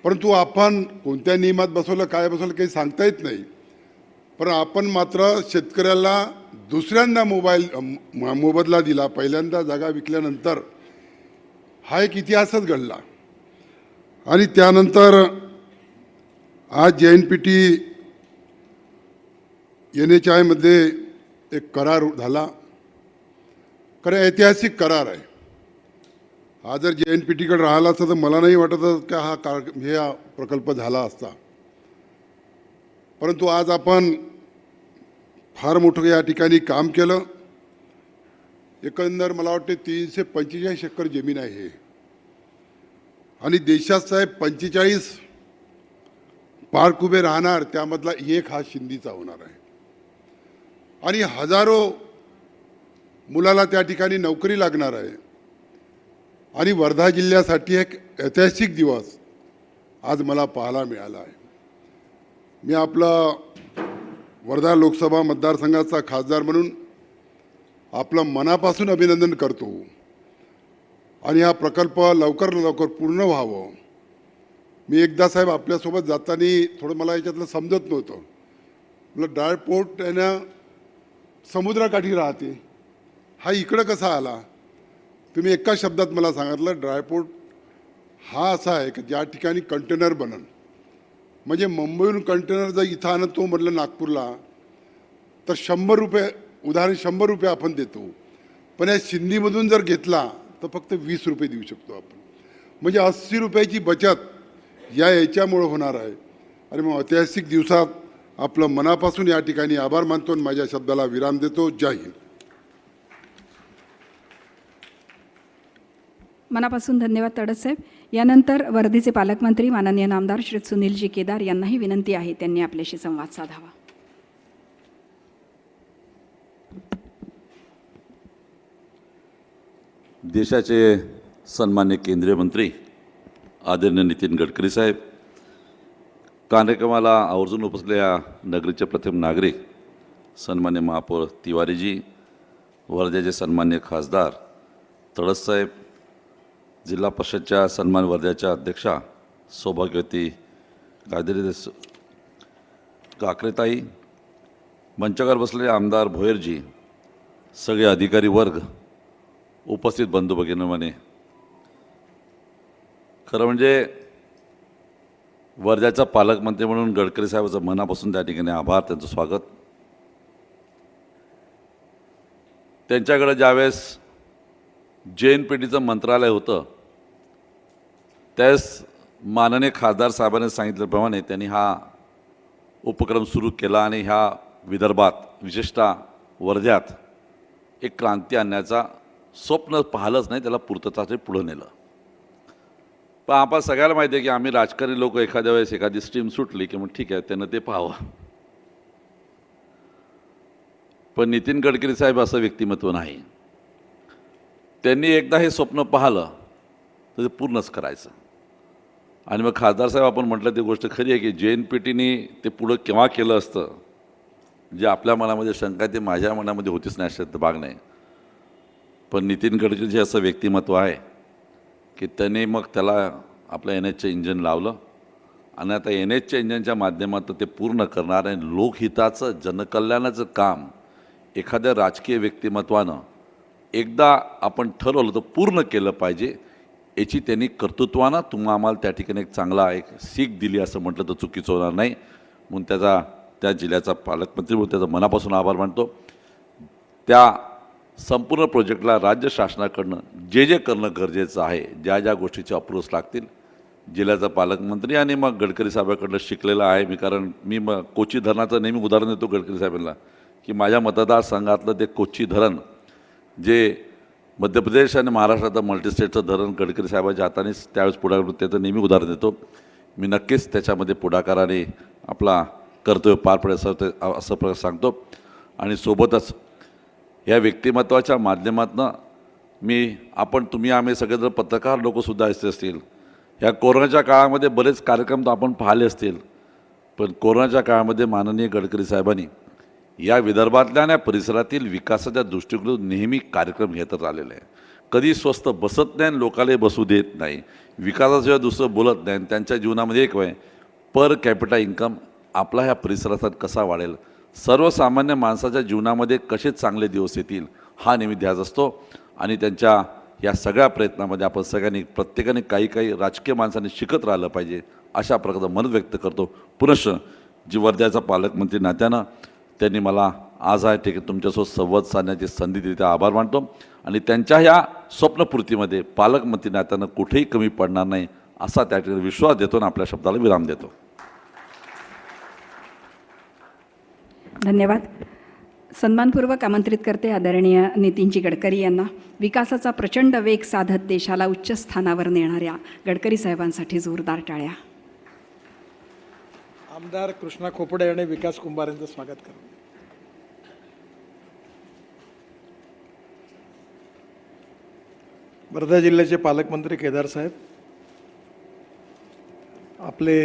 परंतु आपण कोणत्या नियमात बसवलं काय बसवलं काही सांगता येत नाही, पण आपण मात्र शेतकऱ्याला दुसऱ्यांदा मोबदला दिला. पहिल्यांदा जागा विकल्यानंतर हा एक इतिहासच घडला. आणि त्यानंतर आज JNPT NHI एक करार झाला. खरं ऐतिहासिक करार आहे. हा जर JNPTकडे राहिला असता तर मला नाही वाटत की हा प्रकल्प झाला असता. परंतु आज आपण फार मोठं या ठिकाणी काम केलं. एकंदर मला वाटते 345 एकर जमीन आहे हे. आणि देशात साहेब 45 पार्क उभे राहणार, त्यामधला एक हा शिंदीचा होणार आहे. आणि हजारो मुलाला त्या ठिकाणी नोकरी लागणार आहे. आणि वर्धा जिल्ह्यासाठी एक ऐतिहासिक दिवस आज मला पाहायला मिळाला आहे. मी आपला वर्धा लोकसभा मतदारसंघाचा खासदार म्हणून आपलं मनापासून अभिनंदन करतो. आणि हा प्रकल्प लवकर लवकर पूर्ण व्हावं. मी एकदा साहेब आपल्यासोबत जाताना थोडं मला याच्यातलं समजत नव्हतं. म्हटलं ड्रायपोर्ट आहे ना समुद्राकाठी राहते, हा इकडं कसा आला? तुम्ही एका शब्दात मला सांगितलं ड्रायपोर्ट हा असा आहे की ज्या ठिकाणी कंटेनर बनन, म्हणजे मुंबईहून कंटेनर जर इथं आणत तो म्हटलं नागपूरला तर 100 रुपये, उदाहरण 100 रुपये आपण देतो. पण या शिंदीमधून जर घेतला तर फक्त 20 रुपये देऊ शकतो आपण. म्हणजे 80 रुपयाची बचत याच्यामुळं होणार आहे. आणि मग ऐतिहासिक दिवसात आपलं मनापासून या ठिकाणी आभार मानतो आणि माझ्या शब्दाला विराम देतो. जय हिंद. मनापासून धन्यवाद तडससाहेब. यानंतर वर्धेचे पालकमंत्री माननीय नामदार श्री सुनीलजी केदार यांनाही विनंती आहे त्यांनी आपल्याशी संवाद साधावा. देशाचे सन्मान्य केंद्रीय मंत्री आदरणीय नितीन गडकरी साहेब, कार्यक्रमाला आवर्जून उपसलेल्या नगरीचे प्रथम नागरिक सन्मान्य महापौर तिवारीजी, वर्ध्याचे सन्मान्य खासदार तडस साहेब, जिल्हा परिषदच्या सन्मान वर्ध्याच्या अध्यक्षा सौभाग्यवती कादेरी काकरेताई, मंचावर बसलेले आमदार भोयरजी, सगळे अधिकारी वर्ग, उपस्थित बंधू भगिनींनो, खरं म्हणजे वर्ध्याचा पालकमंत्री म्हणून गडकरी साहेबांचं मनापासून त्या ठिकाणी आभार, त्यांचं स्वागत. त्यांच्याकडे ज्यावेळेस JNPTचं मंत्रालय होतं त्यावेळेस माननीय खासदार साहेबांनी सांगितल्याप्रमाणे त्यांनी हा उपक्रम सुरू केला आणि ह्या विदर्भात विशेषतः वर्ध्यात एक क्रांती आणण्याचा स्वप्न पाहिलंच नाही, त्याला पूर्तताचे पुढं नेलं. पण आपण सगळ्याला माहिती आहे की आम्ही राजकारणी लोक एखाद्या वेळेस एखादी स्ट्रीम सुटली की मग ठीक आहे त्यानं ते पाहावं. पण नितीन गडकरी साहेब असं व्यक्तिमत्व नाही. त्यांनी एकदा हे स्वप्न पाहिलं तर ते पूर्णच करायचं. आणि मग खासदार साहेब आपण म्हटलं ती गोष्ट खरी आहे की JNPTने ते पुढं केव्हा केलं असतं, जे आपल्या मनामध्ये शंका आहे ते माझ्या मनामध्ये होतीच नाही, अशात भाग नाही. पण नितीन गडकरीचे असं व्यक्तिमत्व आहे की त्याने मग त्याला आपलं NHचं इंजन लावलं आणि आता NHच्या इंजनच्या माध्यमातून ते पूर्ण करणार आणि लोकहिताचं जनकल्याणाचं काम एखाद्या राजकीय व्यक्तिमत्वानं एकदा आपण ठरवलं तर पूर्ण केलं पाहिजे याची त्यांनी कर्तृत्वानं आम्हाला त्या ठिकाणी एक चांगला एक सीख दिली असं म्हटलं तर चुकीचं होणार नाही. म्हणून त्या जिल्ह्याचा पालकमंत्री म्हणून त्याचा मनापासून आभार मानतो. त्या संपूर्ण प्रोजेक्टला राज्य शासनाकडनं जे करणं गरजेचं आहे, ज्या गोष्टीचे अप्रूव्हल्स लागतील, जिल्ह्याचा पालकमंत्री आणि मग गडकरी साहेबांकडनं शिकलेला आहे मी. कारण मी कोची धरणाचं नेहमी उदाहरण देतो गडकरी साहेबांना की माझ्या मतदारसंघातलं ते कोची धरण जे मध्य प्रदेश आणि महाराष्ट्राचं मल्टीस्टेटचं धरण गडकरी साहेबांच्या हातानेच त्यावेळेस पुढाकार त्याचं नेहमी उदाहरण देतो. मी नक्कीच त्याच्यामध्ये पुढाकाराने आपला कर्तव्य पार पडेल असं सांगतो. आणि सोबतच या व्यक्तिमत्वाच्या माध्यमातून तुम्ही आम्ही सगळेजण पत्रकार लोकसुद्धा असतील. या कोरोनाच्या काळामध्ये बरेच कार्यक्रम तर आपण पाहिले असतील, पण कोरोनाच्या काळामध्ये माननीय गडकरी साहेबांनी या विदर्भातल्या आणि परिसरातील विकासाच्या दृष्टिकोनातून नेहमी कार्यक्रम घेतच आलेले आहे. कधी स्वस्त बसत नाही आणि लोकांना बसू देत नाही, विकासाशिवाय दुसरं बोलत नाही. त्यांच्या जीवनामध्ये एक आहे पर कॅपिटा इन्कम आपला ह्या परिसरात कसा वाढेल, सर्वसामान्य माणसाच्या जीवनामध्ये कसे चांगले दिवस येतील हा नेहमी ध्यास असतो. आणि त्यांच्या या सगळ्या प्रयत्नामध्ये आपण सगळ्यांनी प्रत्येकाने काही राजकीय माणसांनी शिकत राहिलं पाहिजे अशा प्रकारचं मत व्यक्त करतो. पुनश्च जी वर्ध्याचा पालकमंत्री नात्यानं त्यांनी मला आज आहे ठीक तुमच्यासोबत संवाद साधण्याची संधी दिली, त्या आभार मानतो. आणि त्यांच्या ह्या स्वप्नपूर्तीमध्ये पालकमंत्री नात्यानं कुठेही कमी पडणार नाही असा त्या ठिकाणी विश्वास देतो आणि आपल्या शब्दाला विराम देतो. धन्यवाद. सन्मानपूर्वक आमंत्रित करते आदरणीय नितीनजी गडकरी यांना. विकासाचा प्रचंड वेग साधत देशाला उच्च स्थानावर नेणाऱ्या गडकरी साहेबांसाठी जोरदार टाळ्या. आमदार कृष्णा खोपडे आणि विकास कुंभार यांचं स्वागत करू. वर्धा जिल्ह्याचे पालकमंत्री केदार साहेब, आपले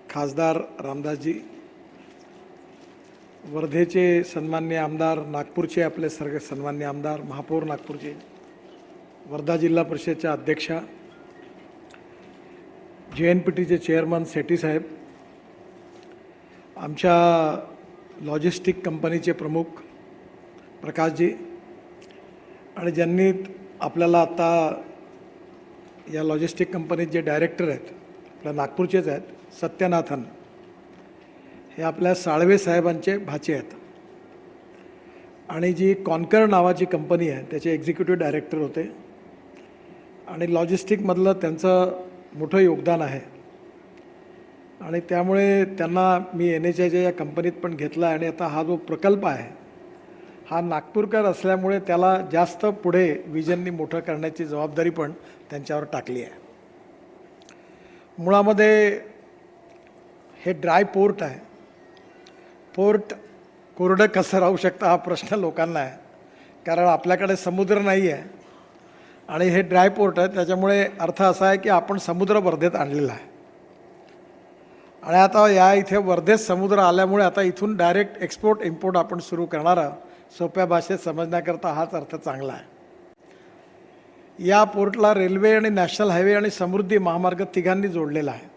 खासदार रामदासजी, वर्धेचे सन्मान्य आमदार, नागपूरचे आपले सर्व सन्मान्य आमदार, महापौर नागपूरचे, वर्धा जिल्हा परिषदेच्या अध्यक्षा, JNPTचे चेअरमन सेठी साहेब, आमच्या लॉजिस्टिक कंपनीचे प्रमुख प्रकाशजी, आणि ज्यांनी आपल्याला आता या लॉजिस्टिक कंपनीत जे डायरेक्टर आहेत आपल्या नागपूरचेच आहेत, सत्यनाथन, हे आपल्या साळवे साहेबांचे भाचे आहेत. आणि जी कॉन्कर नावाची कंपनी आहे त्याचे एक्झिक्युटिव्ह डायरेक्टर होते आणि लॉजिस्टिकमधलं त्यांचं मोठं योगदान आहे. आणि त्यामुळे त्यांना मी NHच्या या कंपनीत पण घेतला. आणि आता हा जो प्रकल्प आहे हा नागपूरकर असल्यामुळे त्याला जास्त पुढे विजननी मोठं करण्याची जबाबदारी पण त्यांच्यावर टाकली आहे. मुळामध्ये हे ड्राय पोर्ट आहे. पोर्ट कोरडं कसं राहू शकतं हा प्रश्न लोकांना आहे, कारण आपल्याकडे समुद्र नाही आहे आणि हे ड्राय पोर्ट आहे. त्याच्यामुळे अर्थ असा आहे की आपण समुद्र वर्धेत आणलेला आहे. आणि आता या इथे वर्धेत समुद्र आल्यामुळे आता इथून डायरेक्ट एक्सपोर्ट इम्पोर्ट आपण सुरू करणार आहोत. सोप्या भाषेत समजण्याकरता हाच अर्थ चांगला आहे. या पोर्टला रेल्वे आणि नॅशनल हायवे आणि समृद्धी महामार्ग तिघांनी जोडलेला आहे.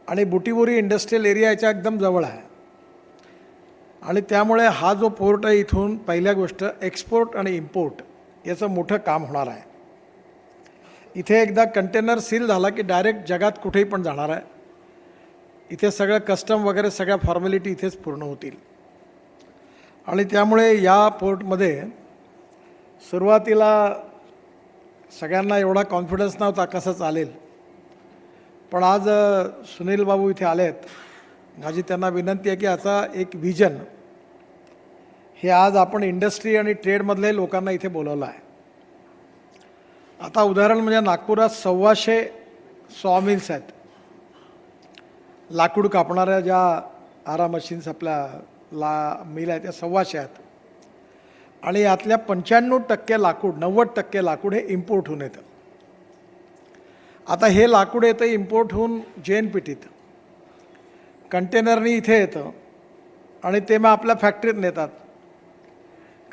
आणि बुटीबोरी इंडस्ट्रियल एरिया याच्या एकदम जवळ आहे. आणि त्यामुळे हा जो पोर्ट आहे इथून पहिल्या गोष्ट एक्सपोर्ट आणि इम्पोर्ट याचं मोठं काम होणार आहे. इथे एकदा कंटेनर सील झाला की डायरेक्ट जगात कुठेही पण जाणार आहे. इथे सगळं कस्टम वगैरे सगळ्या फॉर्मॅलिटी इथेच पूर्ण होतील. आणि त्यामुळे या पोर्टमध्ये सुरुवातीला सगळ्यांना एवढा कॉन्फिडन्स नव्हता कसं चालेल, पण आज सुनील बाबू इथे आले आहेत. माझी त्यांना विनंती आहे की याचा एक विजन हे आज आपण इंडस्ट्री आणि ट्रेडमधले लोकांना इथे बोलवलं आहे. आता उदाहरण म्हणजे नागपुरात 1,200 सॉमिल्स आहेत. लाकूड कापणाऱ्या ज्या आरा मशीन्स आपल्या मिल आहेत त्या 1,200 आहेत. आणि यातल्या 95% लाकूड 90% लाकूड हे इम्पोर्ट होऊन येतं. आता हे लाकूड येतं इम्पोर्ट होऊन JNPTत कंटेनरनी इथे येतं आणि ते मग आपल्या फॅक्टरीत नेतात.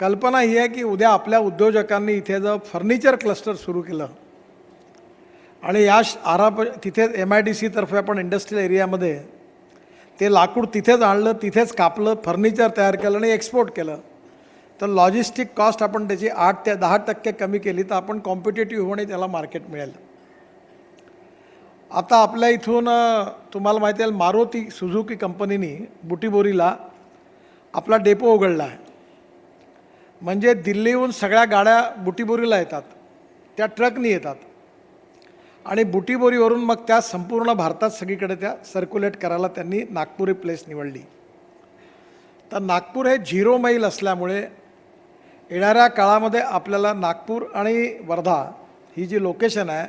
कल्पना ही आहे की उद्या आपल्या उद्योजकांनी इथे जर फर्निचर क्लस्टर सुरू केलं आणि या तिथे MIDC तर्फे आपण इंडस्ट्रियल एरियामध्ये ते लाकूड तिथेच आणलं, तिथेच कापलं, फर्निचर तयार केलं आणि एक्सपोर्ट केलं, तर लॉजिस्टिक कॉस्ट आपण त्याची 8 ते 10% कमी केली तर आपण कॉम्पिटेटिव्ह होणे त्याला मार्केट मिळेल. आता आपल्या इथून तुम्हाला माहिती आहे मारुती सुझुकी कंपनीने बुटीबोरीला आपला डेपो उघडला आहे. म्हणजे दिल्लीहून सगळ्या गाड्या बुटीबोरीला येतात, त्या ट्रकनी येतात आणि बुटीबोरीवरून मग त्या संपूर्ण भारतात सगळीकडे त्या सर्क्युलेट करायला त्यांनी नागपूर ही प्लेस निवडली. तर नागपूर हे 0 मैल असल्यामुळे येणाऱ्या काळामध्ये आपल्याला नागपूर आणि वर्धा ही जी लोकेशन आहे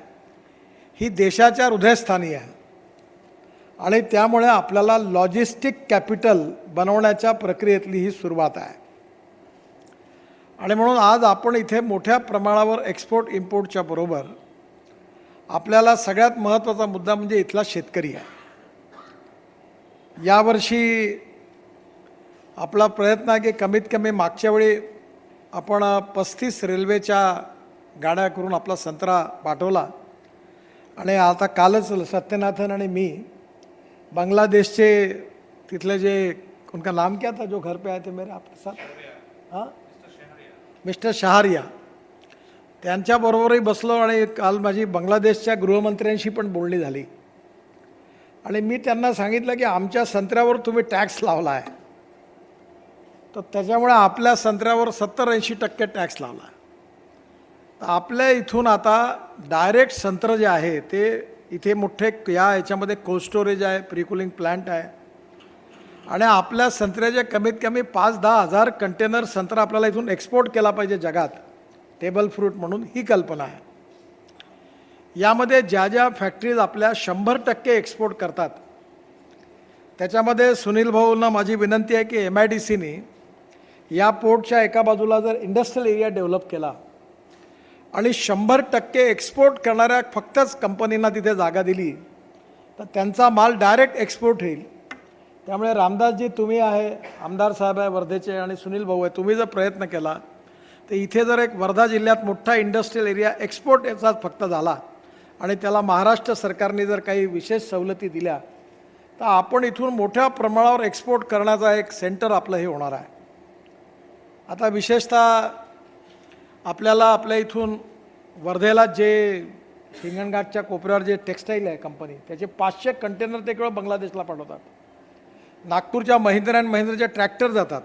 ही देशाच्या हृदयस्थानी आहे आणि त्यामुळे आपल्याला लॉजिस्टिक कॅपिटल बनवण्याच्या प्रक्रियेतली ही सुरुवात आहे. आणि म्हणून आज आपण इथे मोठ्या प्रमाणावर एक्सपोर्ट इम्पोर्टच्या बरोबर आपल्याला सगळ्यात महत्त्वाचा मुद्दा म्हणजे इथला शेतकरी आहे. यावर्षी आपला प्रयत्न आहे की कमीत कमी मागच्या वेळी आपण 35 रेल्वेच्या गाड्या करून आपला संत्रा पाठवला आणि आता कालच सत्यनाथन आणि मी बांग्लादेशचे तिथले जे उनका नाम क्या था जो घर पे आए थे मेरे आपके साथ, हाँ मिस्टर शहारिया, त्यांच्याबरोबरही बसलो आणि काल माझी बांग्लादेशच्या गृहमंत्र्यांशी पण बोलणी झाली आणि मी त्यांना सांगितलं की आमच्या संत्र्यावर तुम्ही टॅक्स लावला आहे तर त्याच्यामुळे आपल्या संत्र्यावर 70-80% टॅक्स लावला आहे. तर आपल्या इथून आता डायरेक्ट संत्र जे आहे ते इथे मोठे याच्यामध्ये कोल्ड स्टोरेज आहे, प्रीकुलिंग प्लांट आहे आणि आपल्या संत्र्याचे कमीत कमी 5-10 हजार कंटेनर संत्रा आपल्याला इथून एक्सपोर्ट केला पाहिजे जगात, टेबल फ्रूट म्हणून ही कल्पना आहे. यामध्ये ज्या ज्या फॅक्टरीज आपल्या 100% एक्सपोर्ट करतात त्याच्यामध्ये सुनील भाऊंना माझी विनंती आहे की MIDCने या पोर्टच्या एका बाजूला जर इंडस्ट्रियल एरिया डेव्हलप केला आणि 100% एक्सपोर्ट करणाऱ्या फक्तच कंपनींना तिथे जागा दिली तर त्यांचा माल डायरेक्ट एक्सपोर्ट होईल. त्यामुळे रामदासजी तुम्ही आहे, आमदार साहेब आहे वर्धेचे आणि सुनील भाऊ आहे, तुम्ही जर प्रयत्न केला तर इथे जर एक वर्धा जिल्ह्यात मोठा इंडस्ट्रियल एरिया एक्सपोर्ट याचाच फक्त झाला आणि त्याला महाराष्ट्र सरकारने जर काही विशेष सवलती दिल्या तर आपण इथून मोठ्या प्रमाणावर एक्सपोर्ट करण्याचा एक सेंटर आपलं हे होणार आहे. आता विशेषतः आपल्याला आपल्या इथून वर्धेला जे हिंगणघाटच्या कोपऱ्यावर जे टेक्स्टाईल आहे कंपनी त्याचे 500 कंटेनर ते केवळ बांगलादेशला पाठवतात. नागपूरच्या महिंद्रा अँड महिंद्राचे ट्रॅक्टर जातात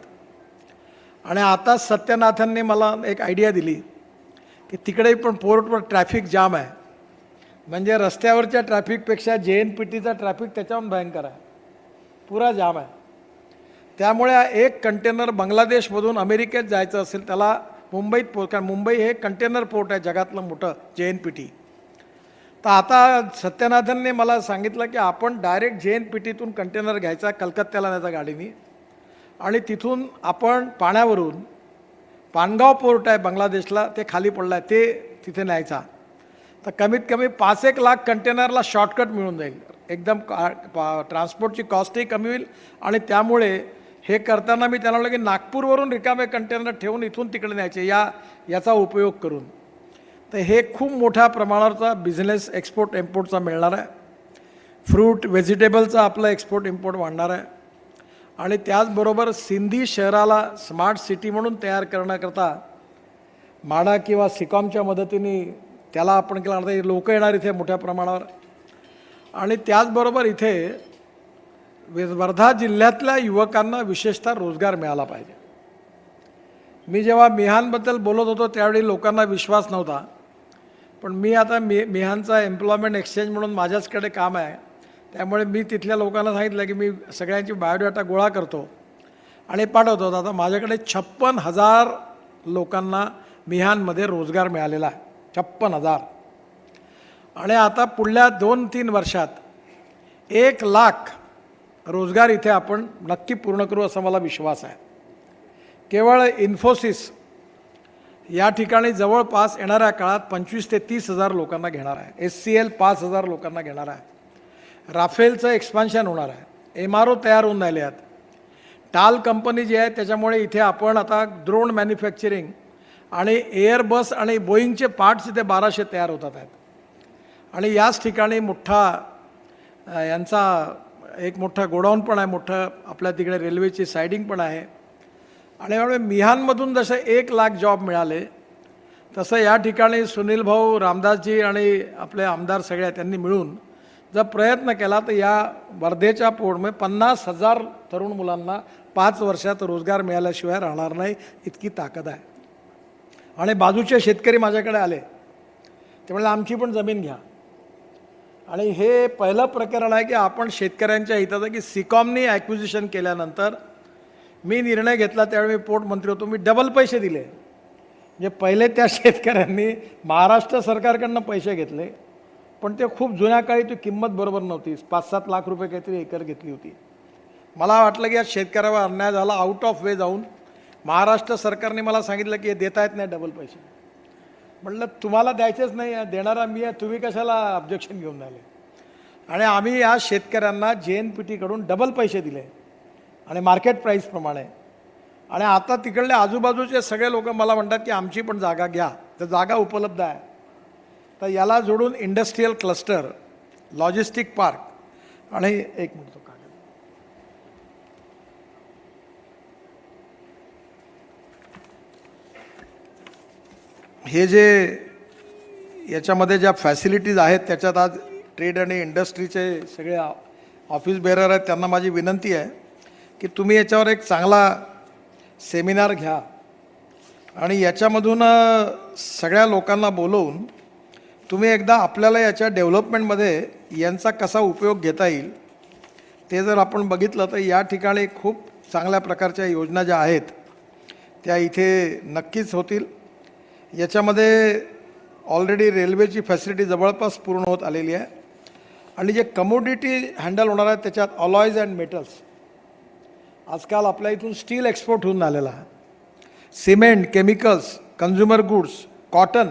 आणि आता सत्यनाथनने मला एक आयडिया दिली की तिकडे पण पोर्टवर ट्रॅफिक जाम आहे, म्हणजे रस्त्यावरच्या ट्रॅफिकपेक्षा JNPTचा ट्रॅफिक त्याच्याहून भयंकर आहे, पुरा जाम आहे. त्यामुळे एक कंटेनर बांगलादेशमधून अमेरिकेत जायचं असेल त्याला मुंबईत कारण मुंबई हे कंटेनर पोर्ट आहे जगातलं मोठं JNPT. तर आता सत्यनाथनने मला सांगितलं की आपण डायरेक्ट JNPTतून कंटेनर घ्यायचा, कलकत्त्याला न्यायचा गाडीने आणि तिथून आपण पाण्यावरून पानगाव पोर्ट आहे बांगलादेशला, ते खाली पडलं आहे, ते तिथे न्यायचा. तर कमीत कमी 5-1 लाख कंटेनरला शॉर्टकट मिळून जाईल, एकदम ट्रान्सपोर्टची कॉस्टही कमी होईल आणि त्यामुळे हे करताना मी त्यांना म्हटलं की नागपूरवरून रिकामे कंटेनर ठेवून इथून तिकडे न्यायचे याचा उपयोग करून. तर हे खूप मोठ्या प्रमाणावरचा बिझनेस एक्सपोर्ट इम्पोर्टचा मिळणार आहे. फ्रूट व्हेजिटेबलचा आपलं एक्सपोर्ट इम्पोर्ट वाढणार आहे आणि त्याचबरोबर सिंधी शहराला स्मार्ट सिटी म्हणून तयार करण्याकरता माडा किंवा सिकॉमच्या मदतीने त्याला आपण केला आता लोक येणार इथे मोठ्या प्रमाणावर आणि त्याचबरोबर इथे वर्धा जिल्ह्यातल्या युवकांना विशेषतः रोजगार मिळाला पाहिजे. मी जेव्हा मिहानबद्दल बोलत होतो त्यावेळी लोकांना विश्वास नव्हता, पण मी आता मिहानचा एम्प्लॉयमेंट एक्सचेंज म्हणून माझ्याचकडे काम आहे, त्यामुळे मी तिथल्या लोकांना सांगितलं की मी सगळ्यांची बायोडाटा गोळा करतो आणि पाठवतो. आता माझ्याकडे 56,000 लोकांना मिहानमध्ये रोजगार मिळालेला आहे, 56,000. आणि आता पुढल्या 2-3 वर्षात 1 लाख रोजगार इथे आपण नक्की पूर्ण करू असा मला विश्वास आहे. केवळ इन्फोसिस या ठिकाणी जवळपास येणाऱ्या काळात 25,000 ते 30,000 लोकांना घेणार आहे. SCL 5,000 लोकांना घेणार आहे. राफेलचं एक्सपान्शन होणार आहे. MRO तयार होऊन राहिले आहेत. टाल कंपनी जी आहे त्याच्यामुळे इथे आपण आता ड्रोन मॅन्युफॅक्चरिंग आणि एअरबस आणि बोईंगचे पार्ट्स इथे 1200 तयार होतात आहेत. आणि याच ठिकाणी मोठा यांचा एक मोठा गोडाऊन पण आहे, मोठं आपल्या तिकडे रेल्वेची सायडिंग पण आहे. आणि यामुळे मिहानमधून जसे 1 लाख जॉब मिळाले तसं या ठिकाणी सुनील भाऊ, रामदासजी आणि आपले आमदार सगळे त्यांनी मिळून जर प्रयत्न केला तर या वर्धेच्या पोर्टमध्ये 50,000 तरुण मुलांना 5 वर्षात रोजगार मिळाल्याशिवाय राहणार नाही, इतकी ताकद आहे. आणि बाजूचे शेतकरी माझ्याकडे आले, ते म्हणाले आमची पण जमीन घ्या. आणि हे पहिलं प्रकरण आहे की आपण शेतकऱ्यांच्या हिताचं की सिकॉमनी ॲक्विजिशन केल्यानंतर मी निर्णय घेतला त्यावेळी मी पोर्ट मंत्री होतो, मी डबल पैसे दिले. म्हणजे पहिले त्या शेतकऱ्यांनी महाराष्ट्र सरकारकडनं पैसे घेतले, पण ते खूप जुन्या काळी ती किंमत बरोबर नव्हती. 5-7 लाख रुपये काहीतरी एकर घेतली होती. मला वाटलं की या शेतकऱ्यावर अन्याय झाला, आउट ऑफ वे जाऊन महाराष्ट्र सरकारने मला सांगितलं की हे देता येत नाही डबल पैसे. म्हटलं तुम्हाला द्यायचेच नाही, देणारा मी आहे, तुम्ही कशाला ऑब्जेक्शन घेऊन राहिले. आणि आम्ही या शेतकऱ्यांना JNPTकडून डबल पैसे दिले आणि मार्केट प्राईसप्रमाणे. आणि आता तिकडले आजूबाजूचे सगळे लोक मला म्हणतात की आमची पण जागा घ्या, तर जागा उपलब्ध आहे. तर याला जोडून इंडस्ट्रीयल क्लस्टर, लॉजिस्टिक पार्क आणि एक मिनिट कागद, हे जे याच्यामध्ये ज्या फॅसिलिटीज आहेत त्याच्यात आज ट्रेड आणि इंडस्ट्रीचे सगळे ऑफिस बेरर आहेत, त्यांना माझी विनंती आहे की तुम्ही याच्यावर एक चांगला सेमिनार घ्या आणि याच्यामधून सगळ्या लोकांना बोलवून तुम्ही एकदा आपल्याला याच्या डेव्हलपमेंटमध्ये यांचा कसा उपयोग घेता येईल ते जर आपण बघितलं तर या ठिकाणी खूप चांगल्या प्रकारच्या योजना ज्या आहेत त्या इथे नक्कीच होतील. याच्यामध्ये ऑलरेडी रेल्वेची फॅसिलिटी जवळपास पूर्ण होत आलेली आहे. आणि जे कमोडिटी हँडल होणार आहे त्याच्यात अलॉयज अँड मेटल्स, आजकाल आपल्या इथून स्टील एक्सपोर्ट होऊन आलेला आहे, cement, chemicals, consumer goods, cotton,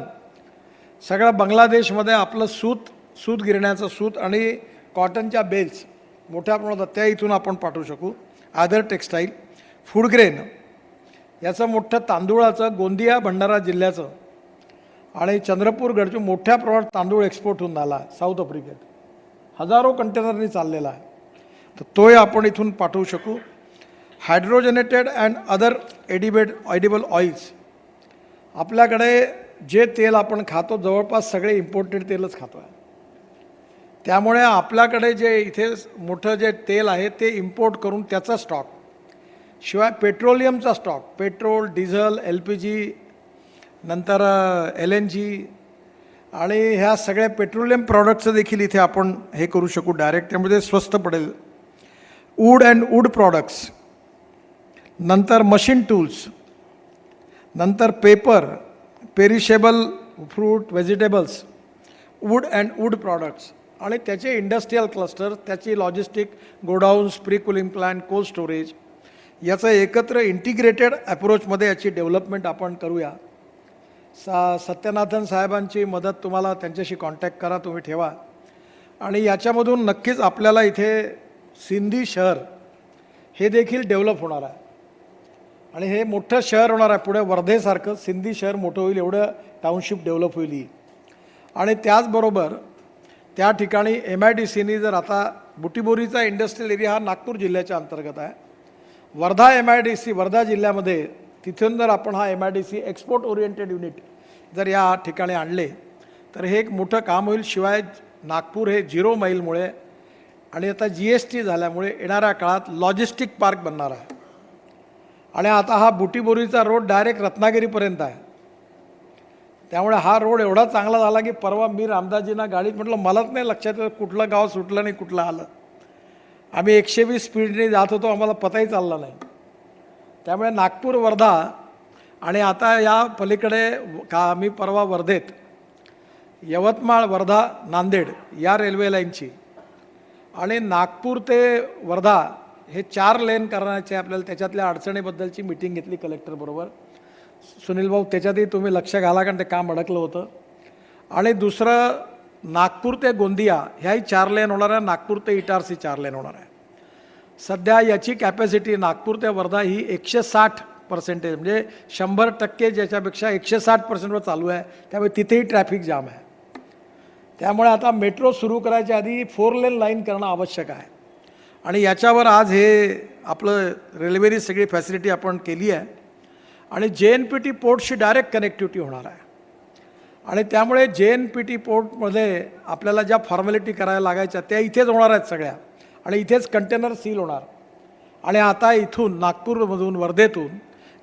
सगळं बांगलादेशमध्ये आपलं सूत गिरण्याचं सूत आणि कॉटनच्या बेल्स मोठ्या प्रमाणात त्या इथून आपण पाठवू शकू. अदर टेक्स्टाईल, फूड ग्रेन, याचं मोठं तांदूळाचं गोंदिया भंडारा जिल्ह्याचं आणि चंद्रपूर गडचं मोठ्या प्रमाणात तांदूळ एक्सपोर्ट होऊन आला साऊथ आफ्रिकेत, हजारो कंटेनरनी चाललेला आहे, तर तोही आपण इथून पाठवू शकू. Hydrogenated and other edible oils, आपल्याकडे जे तेल आपण खातो जवळपास सगळे इम्पोर्टेड तेलच खातो आहे. त्यामुळे आपल्याकडे जे इथे मोठं जे तेल आहे ते इम्पोर्ट करून त्याचा स्टॉक, शिवाय पेट्रोलियमचा स्टॉक, पेट्रोल, डिझेल, LPG, नंतर LNG आणि ह्या सगळ्या पेट्रोलियम प्रॉडक्टचं देखील इथे आपण हे करू शकू डायरेक्ट, त्यामुळे स्वस्त पडेल. वूड अँड वूड प्रॉडक्ट्स, नंतर मशीन टूल्स, नंतर paper, perishable fruit, vegetables, wood and wood products आणि त्याचे इंडस्ट्रीयल क्लस्टर, त्याची logistic, godowns, pre cooling plant, cold storage, याचं एकत्र इंटिग्रेटेड अप्रोचमध्ये याची डेव्हलपमेंट आपण करूया. सत्यनाथन साहेबांची मदत तुम्हाला, त्यांच्याशी कॉन्टॅक्ट करा, तुम्ही ठेवा. आणि याच्यामधून नक्कीच आपल्याला इथे सिंधी शहर हे देखील डेव्हलप होणार आहे आणि हे मोठं शहर होणार आहे. पुढे वर्धेसारखं सिंधी शहर मोठं होईल, एवढं टाउनशिप डेव्हलप होईल. आणि त्याचबरोबर त्या ठिकाणी MIDCनी जर आता बुटीबोरीचा इंडस्ट्रियल एरिया हा नागपूर जिल्ह्याच्या अंतर्गत आहे, वर्धा MIDC वर्धा जिल्ह्यामध्ये, तिथून जर आपण हा MIDC एक्सपोर्ट ओरिएंटेड युनिट जर या ठिकाणी आणले तर हे एक मोठं काम होईल. शिवाय नागपूर हे 0 मैलमुळे आणि आता GST झाल्यामुळे येणाऱ्या काळात लॉजिस्टिक पार्क बनणार आहे. आणि आता हा बुटीबोरीचा रोड डायरेक्ट रत्नागिरीपर्यंत आहे, त्यामुळे हा रोड एवढा चांगला झाला की परवा मी रामदासजींना गाडीत म्हटलं, मलाच नाही लक्षात कुठलं गाव सुटलं नाही, कुठलं आलं. आम्ही 120 स्पीडने जात होतो, आम्हाला पताही चालला नाही. त्यामुळे नागपूर, वर्धा आणि आता या पलीकडे आम्ही परवा वर्धेत यवतमाळ, वर्धा, नांदेड या रेल्वे लाईनची आणि नागपूर ते वर्धा हे 4 लेन करण्याचे आपल्याला, त्याच्यातल्या अडचणीबद्दलची मीटिंग घेतली कलेक्टरबरोबर. सुनील भाऊ त्याच्यातही तुम्ही लक्ष घाला कारण ते काम अडकलं होतं. आणि दुसरं नागपूर ते गोंदिया ह्याही 4 लेन होणार आहे, नागपूर ते इटारसी 4 लेन होणार आहे. सध्या याची कॅपॅसिटी नागपूर ते वर्धा ही 160% म्हणजे 100% ज्याच्यापेक्षा 160%वर चालू आहे. त्यामुळे तिथेही ट्रॅफिक जाम आहे. त्यामुळे आता मेट्रो सुरू करायच्या आधी 4 लेन लाईन करणं आवश्यक आहे. आणि याच्यावर आज हे आपलं रेल्वेनी सगळी फॅसिलिटी आपण केली आहे आणि JNPT पोर्टशी डायरेक्ट कनेक्टिव्हिटी होणार आहे. आणि त्यामुळे JNPT पोर्टमध्ये आपल्याला ज्या फॉर्मॅलिटी करायला लागायच्या त्या इथेच होणार आहेत सगळ्या आणि इथेच कंटेनर सील होणार. आणि आता इथून नागपूरमधून वर्धेतून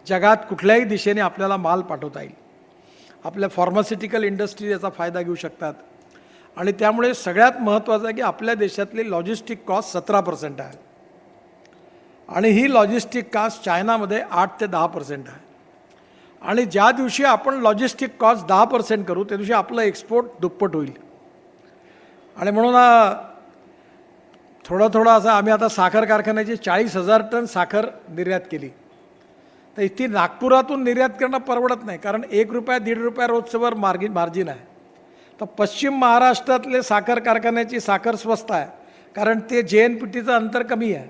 जगात कुठल्याही दिशेने आपल्याला माल पाठवता येईल. आपल्या फार्मास्युटिकल इंडस्ट्री याचा फायदा घेऊ शकतात. आणि त्यामुळे सगळ्यात महत्त्वाचं आहे की आपल्या देशातली लॉजिस्टिक कॉस्ट 17% आहे आणि ही लॉजिस्टिक कॉस्ट चायनामध्ये 8 ते 10% आहे. आणि ज्या दिवशी आपण लॉजिस्टिक कॉस्ट 10% करू त्या दिवशी आपलं एक्सपोर्ट दुप्पट होईल. आणि म्हणून थोडं असं आम्ही आता साखर कारखान्याची 40,000 टन साखर निर्यात केली. तर इथे नागपुरातून निर्यात करणं परवडत नाही कारण ₹1 ₹1.5 रोजचं मार्जिन आहे. तर पश्चिम महाराष्ट्रातले साखर कारखान्याची साखर स्वस्त आहे कारण ते JNPTचं अंतर कमी आहे.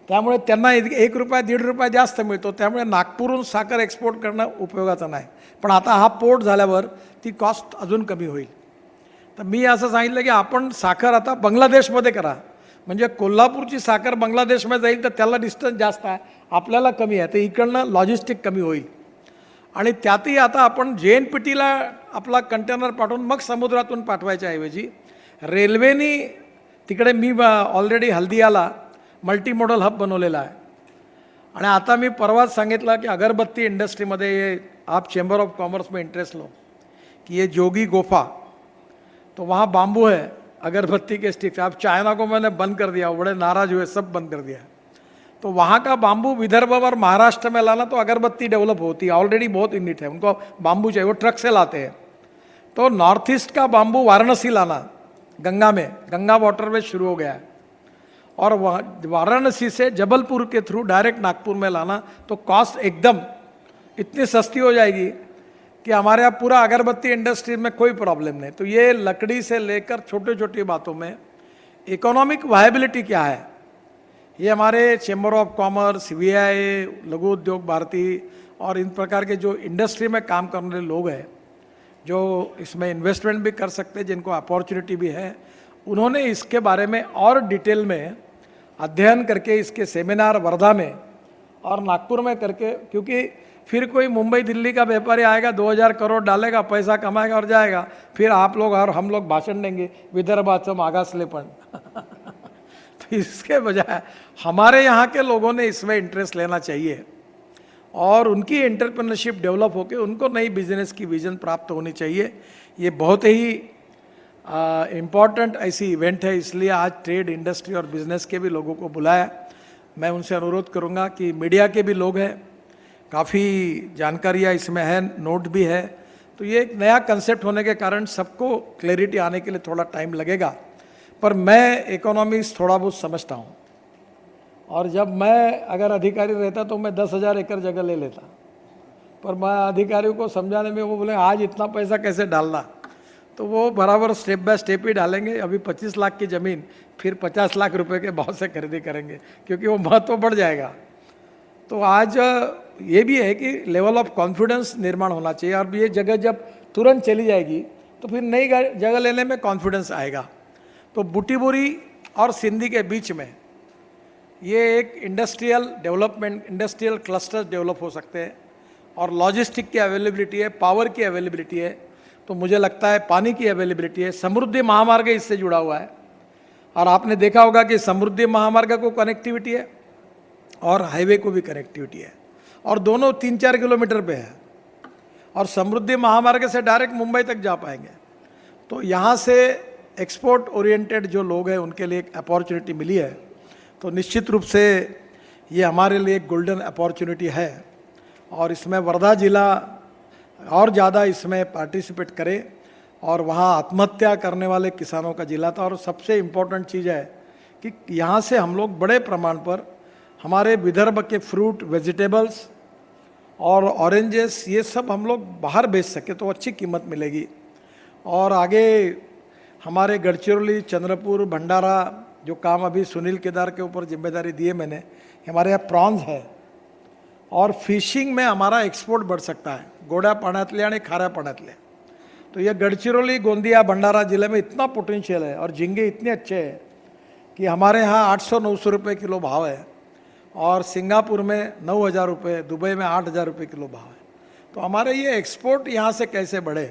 त्यामुळे त्यांना ₹1 ₹1.5 जास्त मिळतो. त्यामुळे नागपूरहून साखर एक्सपोर्ट करणं उपयोगाचं नाही. पण आता हा पोर्ट झाल्यावर ती कॉस्ट अजून कमी होईल. तर मी असं सांगितलं की आपण साखर आता बांगलादेशमध्ये करा. म्हणजे कोल्हापूरची साखर बांगलादेशमध्ये जाईल तर त्याला डिस्टन्स जास्त आहे, आपल्याला कमी आहे. तर इकडनं लॉजिस्टिक कमी होईल. आणि त्यातही आता आपण JNPTला आपला कंटेनर पाठवून मग समुद्रातून पाठवायच्या ऐवजी रेल्वेनी तिकडे मी ऑलरेडी हल्दियाला मल्टीमोडल हब बनवलेला आहे. आणि आता मी परवाच सांगितलं की अगरबत्ती इंडस्ट्रीमध्ये ये आप चेंबर ऑफ कॉमर्स में इंटरेस्ट लो कि ये जोगी गुफा तो वहाँ बाम्बू है अगरबत्ती के स्टिक्स. अब चाइना को मैंने बंद कर दिया, बड़े नाराज हुए, सब बंद कर दिया. तो वहाँ का बाम्बू विदर्भ और महाराष्ट्र में लाना तो अगरबत्ती डेवलप होती है. ऑलरेडी बहुत यूनिट है, उनको बाम्बू चाहिए, वो ट्रक से लाते हैं. तो नॉर्थ ईस्ट का बाम्बू वाराणसी लाना, गंगा में, गंगा वाटरवे शुरू हो गया है. और वाराणसी से जबलपुर के थ्रू डायरेक्ट नागपुर में लाना तो कॉस्ट एकदम इतनी सस्ती हो जाएगी कि हमारे यहाँ पूरा अगरबत्ती इंडस्ट्री में कोई प्रॉब्लम नहीं. तो ये लकड़ी से लेकर छोटी छोटी बातों में इकोनॉमिक वायबिलिटी क्या है, ये हमारे चेंबर ऑफ कॉमर्स, VI, लघु उद्योग भारती और इन प्रकार के जो इंडस्ट्री में काम करने वाले लोग हैं जो इसमें इन्वेस्टमेंट भी कर सकते हैं, जिनको अपॉर्चुनिटी भी है, उन्होंने इसके बारे में और डिटेल में अध्ययन करके इसके सेमिनार वर्धा में और नागपुर में करके, क्योंकि फिर कोई मुंबई दिल्ली का व्यापारी आएगा 2000 करोड़ डालेगा, पैसा कमाएगा और जाएगा. फिर आप लोग और हम लोग भाषण देंगे विदर्भाचं मागासलेपण. तो इसके बजाय हमारे यहाँ के लोगों ने इसमें इंटरेस्ट लेना चाहिए और उनकी एंटरप्रेन्योरशिप डेवलप होकर उनको नई बिजनेस की विजन प्राप्त होनी चाहिए. ये बहुत ही इम्पॉर्टेंट ऐसी इवेंट है, इसलिए आज ट्रेड, इंडस्ट्री और बिजनेस के भी लोगों को बुलाया. मैं उनसे अनुरोध करूँगा कि मीडिया के भी लोग हैं, काफ़ी जानकारियाँ इसमें है, नोट भी है. तो ये एक नया कंसेप्ट होने के कारण सबको क्लैरिटी आने के लिए थोड़ा टाइम लगेगा. पर मैं इकोनॉमिक्स थोड़ा बहुत समझता हूँ और जब मैं अगर अधिकारी रहता तो मैं 10,000 एकड़ जगह ले लेता. पर मैं अधिकारियों को समझाने में वो बोले आज इतना पैसा कैसे डालना, तो वो बराबर स्टेप बाय स्टेप ही डालेंगे. अभी 25 लाख की ज़मीन फिर 50 लाख रुपए के भाव से खरीदी करेंगे क्योंकि वो महत्व बढ़ जाएगा. तो आज ये भी है कि लेवल ऑफ कॉन्फिडेंस निर्माण होना चाहिए और ये जगह जब तुरंत चली जाएगी तो फिर नई जगह लेने में कॉन्फिडेंस आएगा. तो बुटीबोरी और सिंधी के बीच में ये एक industrial development, industrial cluster develop हो सकते हैं और लॉजिस्टिक की अवेलेबिलिटी है, पावर की अवेलेबिलिटी है, तो मुझे लगता है पानी की अवेलेबिलिटी है. समृद्धि महामार्ग इससे जुड़ा हुआ है और आपने देखा होगा कि समृद्धि महामार्ग को कनेक्टिविटी है और हाईवे को भी कनेक्टिविटी है और दोनों 3-4 किलोमीटर पे है और समृद्धि महामार्ग से डायरेक्ट मुंबई तक जा पाएंगे. तो यहाँ से एक्सपोर्ट ओरिएंटेड जो लोग हैं उनके लिए एक अपॉर्चुनिटी मिली है. तो निश्चित रूप से ये हमारे लिए एक गोल्डन अपॉर्चुनिटी है और इसमें वर्धा जिला और ज़्यादा इसमें पार्टिसिपेट करे और वहाँ आत्महत्या करने वाले किसानों का जिला था. और सबसे इम्पोर्टेंट चीज़ है कि यहाँ से हम लोग बड़े प्रमाण पर हमारे विदर्भ के फ्रूट, वेजिटेबल्स और ऑरेंजेस ये सब हम लोग बाहर बेच सके तो अच्छी कीमत मिलेगी. और आगे हमारे गढ़चिरौली, चंद्रपुर, भंडारा, जो काम अभी सुनील केदार के ऊपर जिम्मेदारी दी है मैंने, हमारे यहाँ प्रॉन्स है और फिशिंग में हमारा एक्सपोर्ट बढ़ सकता है, गोड्या पाण्यातले आणि खाऱ्या पाण्यातले। तो ये गढ़चिरौली, गोंदिया, भंडारा जिले में इतना पोटेंशियल है और झींगे इतने अच्छे हैं कि हमारे यहाँ 800-900 रुपये किलो भाव है और सिंगापुर में 9,000 रुपये, दुबई में 8,000 रुपये किलो भाव है। तो हमारे ये एक्सपोर्ट यहाँ से कैसे बढ़े,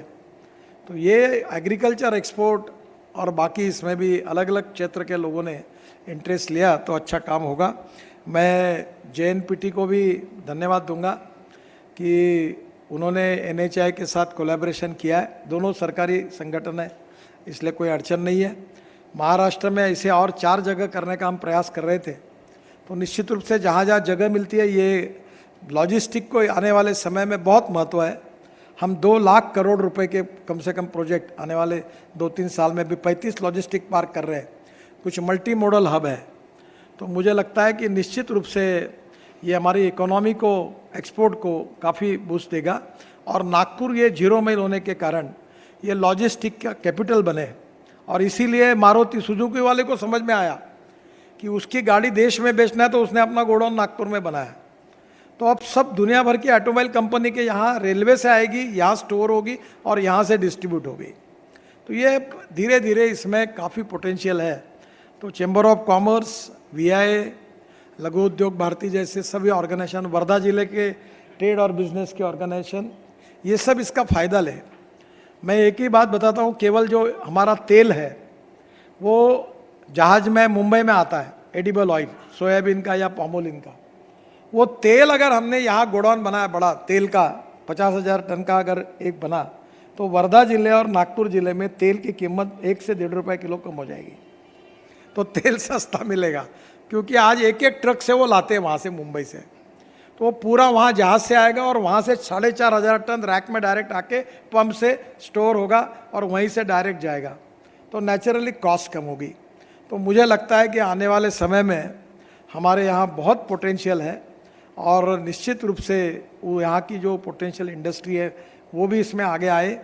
तो ये एग्रीकल्चर एक्सपोर्ट और बाकी इसमें भी अलग अलग क्षेत्र के लोगों ने इंटरेस्ट लिया तो अच्छा काम होगा। मैं JNPT को भी धन्यवाद दूंगा कि उन्होंने NHI के साथ कोलैबोरेशन किया है, दोनों सरकारी संगठन है, इसलिए कोई अड़चन नहीं है। महाराष्ट्र में इसे और 4 जगह करने का हम प्रयास कर रहे थे, तो निश्चित रूप से जहाँ जहाँ जगह मिलती है ये लॉजिस्टिक को आने वाले समय में बहुत महत्व है। हम 2 लाख करोड़ रुपए के कम से कम प्रोजेक्ट आने वाले 2-3 साल में भी 35 लॉजिस्टिक पार्क कर रहे हैं, कुछ मल्टी मॉडल हब है। तो मुझे लगता है कि निश्चित रूप से ये हमारी इकोनॉमी को, एक्सपोर्ट को काफ़ी बूस्ट देगा और नागपुर ये 0 माइल होने के कारण ये लॉजिस्टिक का कैपिटल बने और इसीलिए मारुति सुजुकी वाले को समझ में आया कि उसकी गाड़ी देश में बेचना है तो उसने अपना गोडाउन नागपुर में बनाया। तो अब सब दुनिया भर की ऑटोमोबाइल कंपनी के यहाँ रेलवे से आएगी, यहाँ स्टोर होगी और यहाँ से डिस्ट्रीब्यूट होगी। तो ये धीरे धीरे इसमें काफ़ी पोटेंशियल है। तो चैम्बर ऑफ कॉमर्स, VIA, लघु उद्योग भारती जैसे सभी ऑर्गेनाइजेशन, वर्धा जिले के ट्रेड और बिजनेस के ऑर्गेनाइजेशन, ये सब इसका फ़ायदा ले। मैं एक ही बात बताता हूँ, केवल जो हमारा तेल है वो जहाज में मुंबई में आता है, एडिबल ऑयल, सोयाबीन का या पामोलिन का, वो तेल अगर हमने यहाँ गोडाउन बनाया बड़ा तेल का 50,000 टन का अगर एक बना, तो वर्धा जिले और नागपुर जिले में तेल की कीमत 1 से 1.5 रुपये किलो कम हो जाएगी। तो तेल सस्ता मिलेगा क्योंकि आज एक एक ट्रक से वो लाते हैं वहाँ से, मुंबई से, तो वो पूरा वहाँ जहाज से आएगा और वहाँ से 4,500 टन रैक में डायरेक्ट आके पंप से स्टोर होगा और वहीं से डायरेक्ट जाएगा। तो नेचुरली कॉस्ट कम होगी। तो मुझे लगता है कि आने वाले समय में हमारे यहाँ बहुत पोटेंशियल है और निश्चित रूप से वो यहाँ की जो पोटेंशियल इंडस्ट्री है वो भी इसमें आगे आए,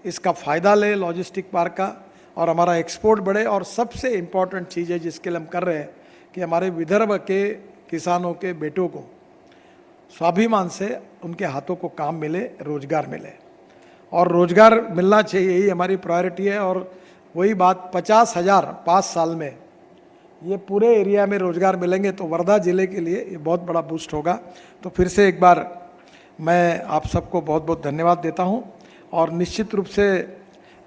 इसका फ़ायदा ले लॉजिस्टिक पार्क का और हमारा एक्सपोर्ट बढ़े। और सबसे इम्पॉर्टेंट चीज़ है जिसके लिए हम कर रहे हैं कि हमारे विदर्भ के किसानों के बेटों को स्वाभिमान से उनके हाथों को काम मिले, रोजगार मिले और रोजगार मिलना चाहिए, यही हमारी प्रायोरिटी है। और वही बात 50,000 5 साल में ये पूरे एरिया में रोजगार मिलेंगे तो वर्धा जिले के लिए ये बहुत बड़ा बूस्ट होगा। तो फिर से एक बार मैं आप सबको बहुत बहुत धन्यवाद देता हूँ और निश्चित रूप से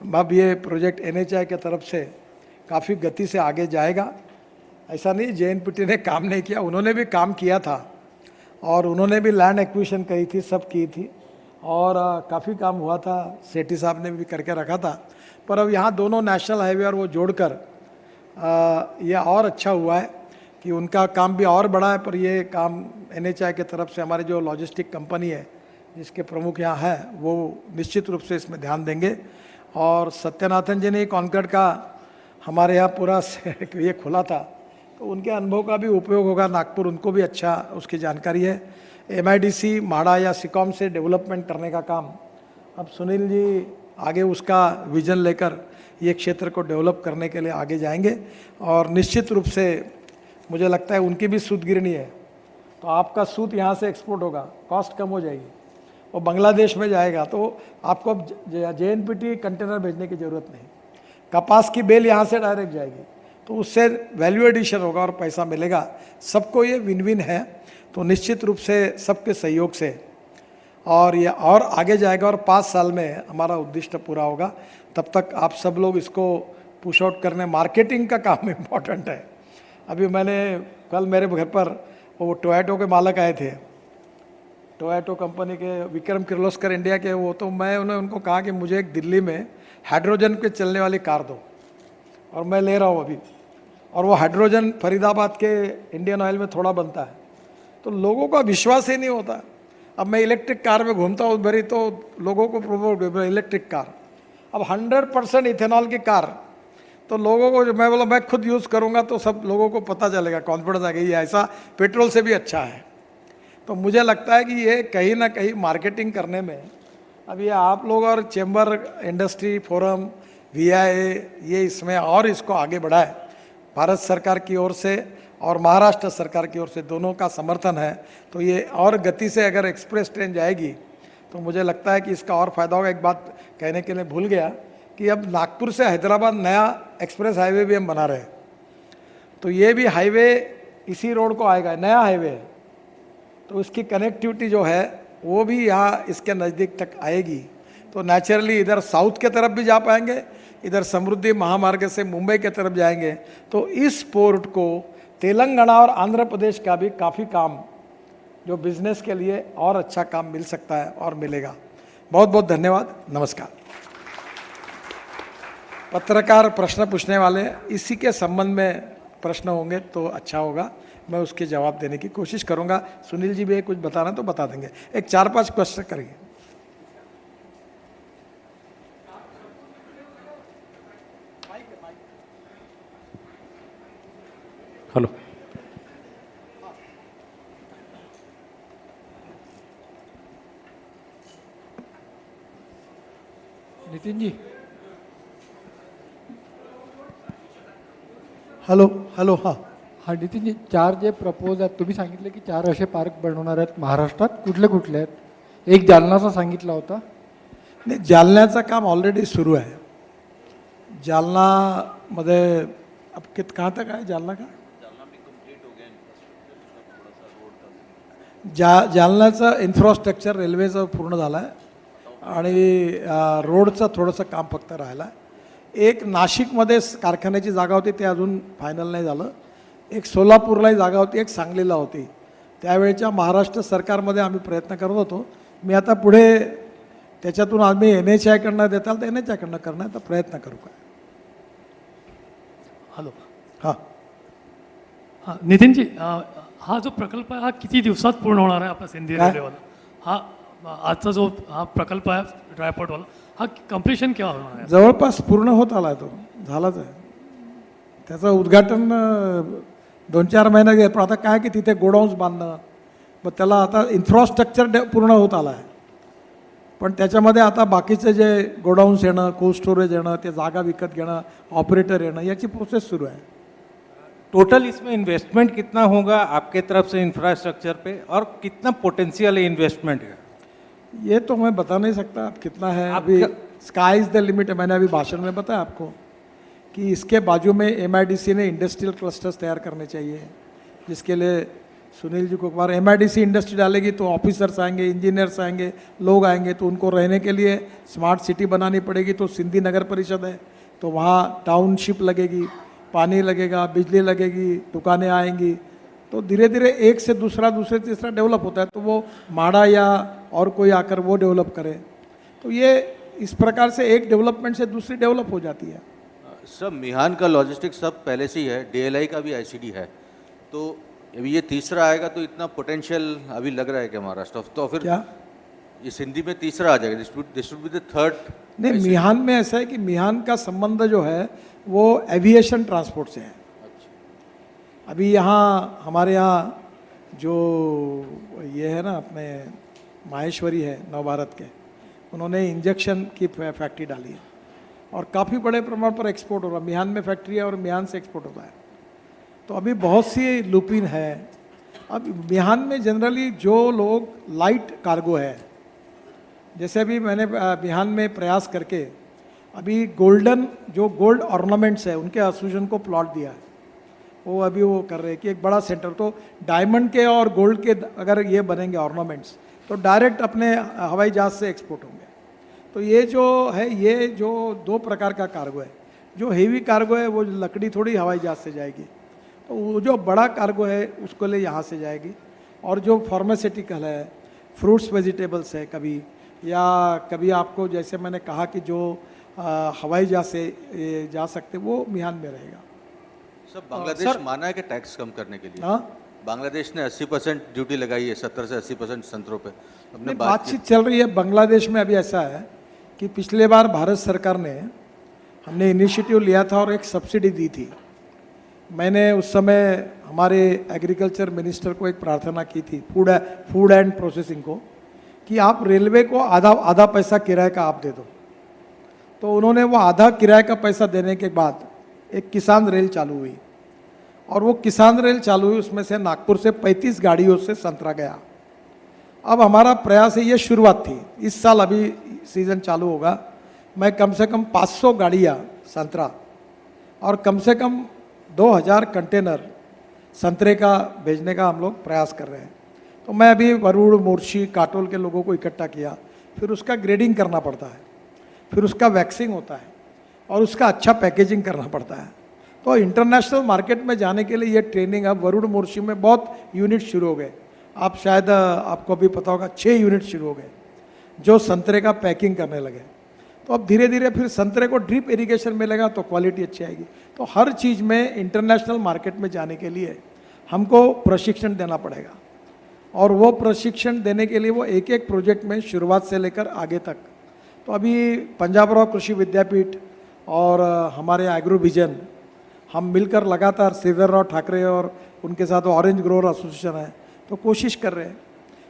अब ये प्रोजेक्ट NHI के तरफ से काफ़ी गति से आगे जाएगा। ऐसा नहीं JNPT ने काम नहीं किया, उन्होंने भी काम किया था और उन्होंने भी लैंड एक्विजिशन करी थी, सब की थी और काफ़ी काम हुआ था, सेठी साहब ने भी करके रखा था। पर अब यहाँ दोनों नेशनल हाईवे और वो जोड़कर ये और अच्छा हुआ है कि उनका काम भी और बड़ा है। पर ये काम NHI के तरफ से हमारी जो लॉजिस्टिक कंपनी है जिसके प्रमुख यहाँ है वो निश्चित रूप से इसमें ध्यान देंगे। और सत्यनाथन जी ने कॉन्कर्ड का हमारे यहाँ पूरा ये खुला था तो उनके अनुभव का भी उपयोग होगा नागपुर, उनको भी अच्छा उसकी जानकारी है। MIDC, माड़ा या सिकॉम से डेवलपमेंट करने का काम अब सुनील जी आगे उसका विजन लेकर ये क्षेत्र को डेवलप करने के लिए आगे जाएंगे और निश्चित रूप से मुझे लगता है उनकी भी सूत गिरनी है तो आपका सूत यहाँ से एक्सपोर्ट होगा, कॉस्ट कम हो जाएगी और बांग्लादेश में जाएगा तो आपको JNPT कंटेनर भेजने की ज़रूरत नहीं, कपास की बेल यहाँ से डायरेक्ट जाएगी तो उससे वैल्यू एडिशन होगा और पैसा मिलेगा। सबको ये विन विन है। तो निश्चित रूप से सबके सहयोग से और ये और आगे जाएगा और 5 साल में हमारा उद्देश्य पूरा होगा। तब तक आप सब लोग इसको पुश आउट करने, मार्केटिंग का काम इम्पोर्टेंट है। अभी मैंने कल मेरे घर पर वो टोयोटो के मालिक आए थे, टोयोटो कंपनी के विक्रम किर्लोस्कर इंडिया के, वो तो मैं उनको कहा कि मुझे एक दिल्ली में हाइड्रोजन पे चलने वाली कार दो और मैं ले रहा हूँ अभी, और वो हाइड्रोजन फरीदाबाद के इंडियन ऑयल में थोड़ा बनता है तो लोगों का विश्वास ही नहीं होता। अब मैं इलेक्ट्रिक कार में घूमता हूँ भरी तो लोगों को प्रमोट इलेक्ट्रिक कार, अब 100% इथेनॉल की कार तो लोगों को मैं बोला मैं खुद यूज़ करूँगा तो सब लोगों को पता चलेगा, कॉन्फिडेंस आ गई ऐसा पेट्रोल से भी अच्छा है। तो मुझे लगता है कि ये कहीं ना कहीं मार्केटिंग करने में अब ये आप लोग और चैम्बर इंडस्ट्री फोरम VIA ये इसमें और इसको आगे बढ़ाए। भारत सरकार की ओर से और महाराष्ट्र सरकार की ओर से दोनों का समर्थन है, तो ये और गति से अगर एक्सप्रेस ट्रेन जाएगी तो मुझे लगता है कि इसका और फायदा होगा। एक बात कहने के लिए भूल गया कि अब नागपुर से हैदराबाद नया एक्सप्रेस हाईवे भी हम बना रहे हैं, तो ये भी हाईवे इसी रोड को आएगा, नया हाईवे है, तो इसकी कनेक्टिविटी जो है वो भी यहाँ इसके नज़दीक तक आएगी। तो नेचुरली इधर साउथ के तरफ भी जा पाएंगे, इधर समृद्धि महामार्ग से मुंबई के तरफ जाएंगे, तो इस पोर्ट को तेलंगाना और आंध्र प्रदेश का भी काफ़ी काम जो बिजनेस के लिए और अच्छा काम मिल सकता है और मिलेगा। बहुत बहुत धन्यवाद, नमस्कार। पत्रकार प्रश्न पूछने वाले इसी के संबंध में प्रश्न होंगे तो अच्छा होगा, मैं उसके जवाब देने की कोशिश करूंगा। सुनील जी भी कुछ बताना तो बता देंगे, एक 4-5 क्वेश्चन करिए। हेलो, नितीन जी, हॅलो हॅलो, हां हा नितीन जी, 4 जे प्रपोज आहेत तुम्ही सांगितले की 4 असे पार्क बनवणार आहेत महाराष्ट्रात, कुठले कुठले आहेत? एक जालनाचा सांगितला होता. नाही, जालन्याचं काम ऑलरेडी सुरू आहे. जालनामध्ये अब कहाँ तक आहे जालना का? जालन्याचं इन्फ्रास्ट्रक्चर रेल्वेचं पूर्ण झालं आहे आणि रोडचं थोडंसं काम फक्त राहिलं आहे. एक नाशिकमध्ये कारखान्याची जागा होती, ते अजून फायनल नाही झालं. एक सोलापूरलाही जागा होती, एक सांगलीला होती. त्यावेळेच्या महाराष्ट्र सरकारमध्ये आम्ही प्रयत्न करत होतो. मी आता पुढे त्याच्यातून आम्ही NHAI कडनं देता तर NHAI कडनं करण्याचा प्रयत्न करू. काय हॅलो, हां हां नितीनजी, हा जो प्रकल्प आहे हा किती दिवसात पूर्ण होणार आहे आपला सिंधी रेल्वेवाला? हा आजचा जो हा प्रकल्प आहे ड्रायपोर्टवाला, हा कम्प्लिशन केव्हा होणार आहे? जवळपास पूर्ण होत आला आहे, तो झालाच आहे. त्याचं उद्घाटन 2-4 महिने गेले, पण आता काय की तिथे गोडाऊन्स बांधणं, मग त्याला आता इन्फ्रास्ट्रक्चर पूर्ण होत आलं आहे, पण त्याच्यामध्ये आता बाकीचे जे गोडाऊन्स येणं, कोल्ड स्टोरेज येणं, ते जागा विकत घेणं, ऑपरेटर येणं, याची प्रोसेस सुरू आहे. टोटल इसमें इन्वेस्टमेंट कितना होगा आपके तरफ से इंफ्रास्ट्रक्चर पे, और कितना पोटेंशियल है इन्वेस्टमेंट का? ये तो मैं बता नहीं सकता अब कितना है. अभी स्काई इज़ द लिमिट है. मैंने अभी भाषण में बताया आपको कि इसके बाजू में MIDC ने इंडस्ट्रियल क्लस्टर्स तैयार करने चाहिए, जिसके लिए सुनील जी को बार MIDC इंडस्ट्री डालेगी तो ऑफिसर्स आएंगे, इंजीनियर्स आएंगे, लोग आएंगे, तो उनको रहने के लिए स्मार्ट सिटी बनानी पड़ेगी. तो सिंधी नगर परिषद है, तो वहाँ टाउनशिप लगेगी, पानी लगेगा, बिजली लगेगी, दुकानें आएंगी, तो धीरे धीरे एक से दूसरा, दूसरे तीसरा डेवलप होता है. तो वो माड़ा या और कोई आकर वो डेवलप करे, तो ये इस प्रकार से एक डेवलपमेंट से दूसरी डेवलप हो जाती है. सब मिहान का लॉजिस्टिक्स सब पहले से ही है, DLI का भी ICD है, तो अभी ये तीसरा आएगा, तो इतना पोटेंशियल अभी लग रहा है कि महाराष्ट्र, तो फिर क्या ये सिंधी में तीसरा आ जाएगा? दिस वुड बी द थर्ड. नहीं, मिहान में ऐसा है कि मिहान का संबंध जो है वो एविएशन ट्रांसपोर्ट से है. अभी यहाँ हमारे यहाँ जो ये है ना, अपने माहेश्वरी है नवभारत के, उन्होंने इंजेक्शन की फैक्ट्री डाली है और काफ़ी बड़े प्रमाण पर एक्सपोर्ट हो रहा है. मिहान में फैक्ट्री है और मिहान से एक्सपोर्ट होता है. तो अभी बहुत सी लुपिन है. अब मिहान में जनरली जो लोग लाइट कार्गो है, जैसे अभी मैंने मिहान में प्रयास करके अभी गोल्डन जो गोल्ड ऑर्नामेंट्स है उनके एसोसिएशन को प्लॉट दिया है. वो अभी वो कर रहे हैं कि एक बड़ा सेंटर, तो डायमंड के और गोल्ड के अगर ये बनेंगे ऑर्नामेंट्स, तो डायरेक्ट अपने हवाई जहाज़ से एक्सपोर्ट होंगे. तो ये जो है, ये जो 2 प्रकार का कार्गो है. जो हेवी कार्गो है वो लकड़ी थोड़ी हवाई जहाज़ से जाएगी, तो वो जो बड़ा कार्गो है उसको ले यहाँ से जाएगी. और जो फार्मास्यूटिकल है, फ्रूट्स वेजिटेबल्स है, कभी या कभी आपको जैसे मैंने कहा कि जो हवाई जहाज से जा सकते, वो मिहान में रहेगा. सब बांग्लादेश माना है कि टैक्स कम करने के लिए. हाँ, बांग्लादेश ने 80% ड्यूटी लगाई है, 70 से 80% संतरों पे. अपने बातचीत चल रही है. बांग्लादेश में अभी ऐसा है कि पिछले बार भारत सरकार ने, हमने इनिशिएटिव लिया था और एक सब्सिडी दी थी. मैंने उस समय हमारे एग्रीकल्चर मिनिस्टर को एक प्रार्थना की थी, फूड एंड प्रोसेसिंग को, कि आप रेलवे को आधा पैसा किराए का आप दे दो. तो उन्होंने वो आधा किराए का पैसा देने के बाद एक किसान रेल चालू हुई. और वो किसान रेल चालू हुई, उसमें से नागपुर से 35 गाड़ियों से संतरा गया। अब हमारा प्रयास है, ये शुरुआत थी, इस साल अभी सीज़न चालू होगा, मैं कम से कम 500 गाड़ियाँ संतरा और कम से कम 2000 कंटेनर संतरे का भेजने का हम लोग प्रयास कर रहे हैं। तो मैं अभी वरुड़, मोर्शी, काटोल के लोगों को इकट्ठा किया, फिर उसका ग्रेडिंग करना पड़ता है, फिर उसका वैक्सिंग होता है और उसका अच्छा पैकेजिंग करना पड़ता है। तो इंटरनेशनल मार्केट में जाने के लिए ये ट्रेनिंग अब वरुड़, मोर्शी में बहुत यूनिट शुरू हो गए। आप शायद आपको अभी पता होगा 6 यूनिट शुरू हो गए जो संतरे का पैकिंग करने लगे। तो अब धीरे धीरे फिर संतरे को ड्रिप इरिगेशन मिलेगा तो क्वालिटी अच्छी आएगी। तो हर चीज़ में इंटरनेशनल मार्केट में जाने के लिए हमको प्रशिक्षण देना पड़ेगा और वो प्रशिक्षण देने के लिए वो एक एक प्रोजेक्ट में शुरुआत से लेकर आगे तक। तो अभी पंजाबराव कृषि विद्यापीठ और हमारे एग्रो विजन हम मिलकर लगातार श्रीधरराव ठाकरे और उनके साथ ऑरेंज ग्रोवर एसोसिएशन है, तो कोशिश कर रहे हैं।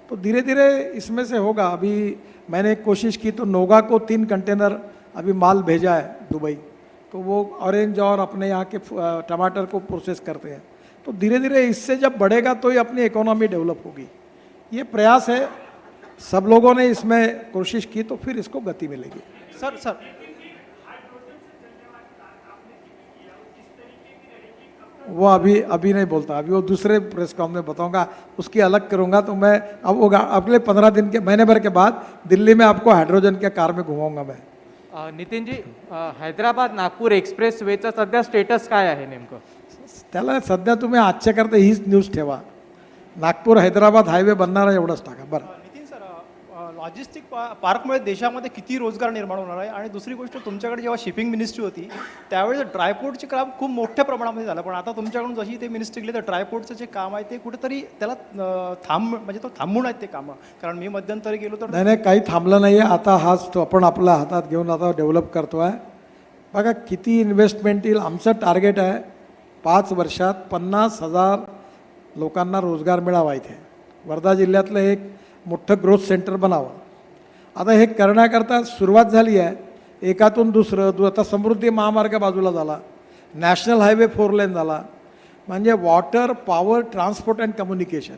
तो धीरे धीरे इसमें से होगा। अभी मैंने एक कोशिश की तो नोगा को 3 कंटेनर अभी माल भेजा है दुबई, तो वो ऑरेंज और अपने यहाँ के टमाटर को प्रोसेस करते हैं। तो धीरे धीरे इससे जब बढ़ेगा तो ही अपनी इकोनॉमी डेवलप होगी। ये प्रयास है, सब लोगों ने इसमें कोशिश की तो फिर इसको गति मिलेगी। सर वो अभी नहीं बोलता, अभी वो दूसरे प्रेस कॉम में बताऊंगा, उसकी अलग करूंगा। तो मैं अब वो अगले 15 दिन के महीने भर के बाद दिल्ली में आपको हाइड्रोजन के कार में घुमाऊंगा मैं। नितीनजी, हैदराबाद नागपूर एक्सप्रेस वेचा सध्या स्टेटस काय आहे नेमकं? त्याला सध्या तुम्ही आजच्या करता हीच न्यूज ठेवा, नागपूर हैदराबाद हायवे बनणार आहे एवढंच टाका बरं। नितीन सर, लॉजिस्टिक पार्कमुळे देशामध्ये किती रोजगार निर्माण होणार आहे? आणि दुसरी गोष्ट, तुमच्याकडे जेव्हा शिपिंग मिनिस्ट्री होती त्यावेळेस ड्रायपोर्टचे काम खूप मोठ्या प्रमाणामध्ये झालं, पण आता तुमच्याकडून जशी ते मिनिस्ट्री गेली तर ड्रायपोर्टचं जे काम आहे ते कुठेतरी त्याला थांबून आहेत ते कामं. कारण मी मध्यंतरी गेलो तर नाही काही थांबलं नाही आहे। आता हाच तो आपण आपल्या हातात घेऊन आता डेव्हलप करतो आहे। बघा किती इन्व्हेस्टमेंट येईल। आमचं टार्गेट आहे 5 वर्षात 50,000 लोकांना रोजगार मिळावा। इथे वर्धा जिल्ह्यातलं एक मोठं ग्रोथ सेंटर बनावं। आता हे करण्याकरता सुरुवात झाली आहे, एकातून दुसरं आता समृद्धी महामार्ग बाजूला झाला, नॅशनल हायवे 4 लेन झाला, म्हणजे water, power, transport and communication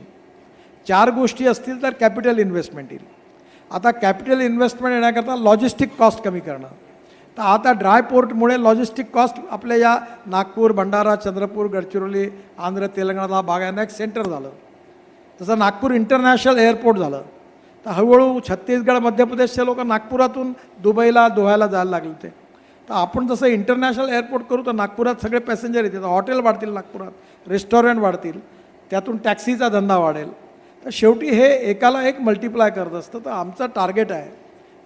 4 गोष्टी असतील तर कॅपिटल इन्व्हेस्टमेंट येईल। आता कॅपिटल इन्व्हेस्टमेंट येण्याकरता लॉजिस्टिक कॉस्ट कमी करणं, तर आता ड्राय पोर्टमुळे लॉजिस्टिक कॉस्ट आपल्या या नागपूर, भंडारा, चंद्रपूर, गडचिरोली, आंध्र, तेलंगणाला भागांना एक सेंटर झालं। तसं नागपूर इंटरनॅशनल एअरपोर्ट झालं, तर हळूहळू छत्तीसगड, मध्य प्रदेशचे लोक नागपुरातून दुबईला, दोह्याला जायला लागले ते। तर आपण जसं इंटरनॅशनल एअरपोर्ट करू तर नागपुरात सगळे पॅसेंजर येतील, हॉटेल वाढतील, नागपुरात रेस्टॉरंट वाढतील, त्यातून टॅक्सीचा धंदा वाढेल। तर शेवटी हे एकाला एक मल्टिप्लाय करत असतं। तर आमचं टार्गेट आहे,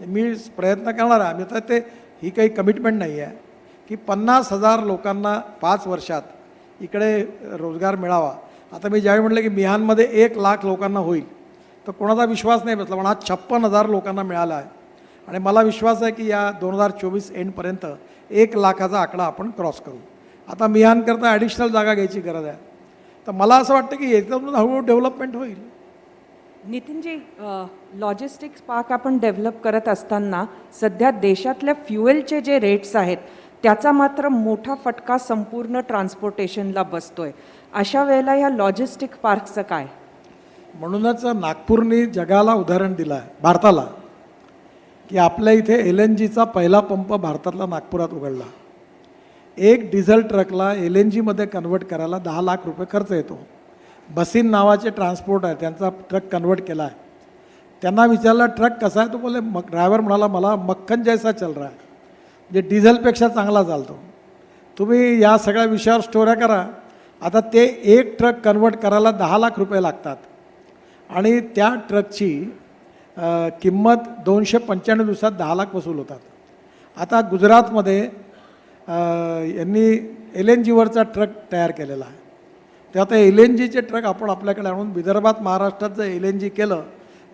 मी प्रयत्न करणार आहे, आम्ही तर ते ही काही कमिटमेंट नाही आहे की 50,000 लोकांना 5 वर्षात इकडे रोजगार मिळावा। आता मी ज्यावेळी म्हटलं की मिहानमध्ये 1 लाख लोकांना होईल तर कोणाचा विश्वास नाही बसला, पण आज 56,000 लोकांना मिळाला आहे आणि मला विश्वास आहे की या 2024 एंडपर्यंत 1 लाखाचा आकडा आपण क्रॉस करू। आता मिहानकरता ॲडिशनल जागा घ्यायची गरज आहे। तर मला असं वाटतं की याच्यातून हळूहळू डेव्हलपमेंट होईल। नितीनजी, लॉजिस्टिक्स पार्क आपण डेव्हलप करत असताना सध्या देशातल्या फ्युएलचे जे रेट्स आहेत त्याचा मात्र मोठा फटका संपूर्ण ट्रान्सपोर्टेशनला बसतोय। अशा वेळेला या लॉजिस्टिक पार्कचं काय? म्हणूनच नागपूरने जगाला उदाहरण दिलं आहे, भारताला, की आपल्या इथे LNGचा पहिला पंप भारतातला नागपुरात उघडला। एक डिझेल ट्रकला LNGमध्ये कन्वर्ट करायला 10 लाख रुपये खर्च येतो। बसीन नावाचे ट्रान्सपोर्ट आहे, त्यांचा ट्रक कन्वर्ट केला आहे। त्यांना विचारलं ट्रक कसा आहे, तो बोले ड्रायव्हर म्हणाला मला मक्खन जैसा चल रहा है, जे डिझेलपेक्षा चांगला चालतो। तुम्ही या सगळ्या विषयावर स्टोऱ्या करा। आता ते एक ट्रक कन्वर्ट करायला 10 लाख रुपये लागतात आणि त्या ट्रकची किंमत 295 दिवसात 10 लाख वसूल होतात। आता गुजरातमध्ये यांनी LNGवरचा ट्रक तयार केलेला आहे। ते आता LNGचे ट्रक आपण आपल्याकडे आणून विदर्भात, महाराष्ट्रात जर LNG केलं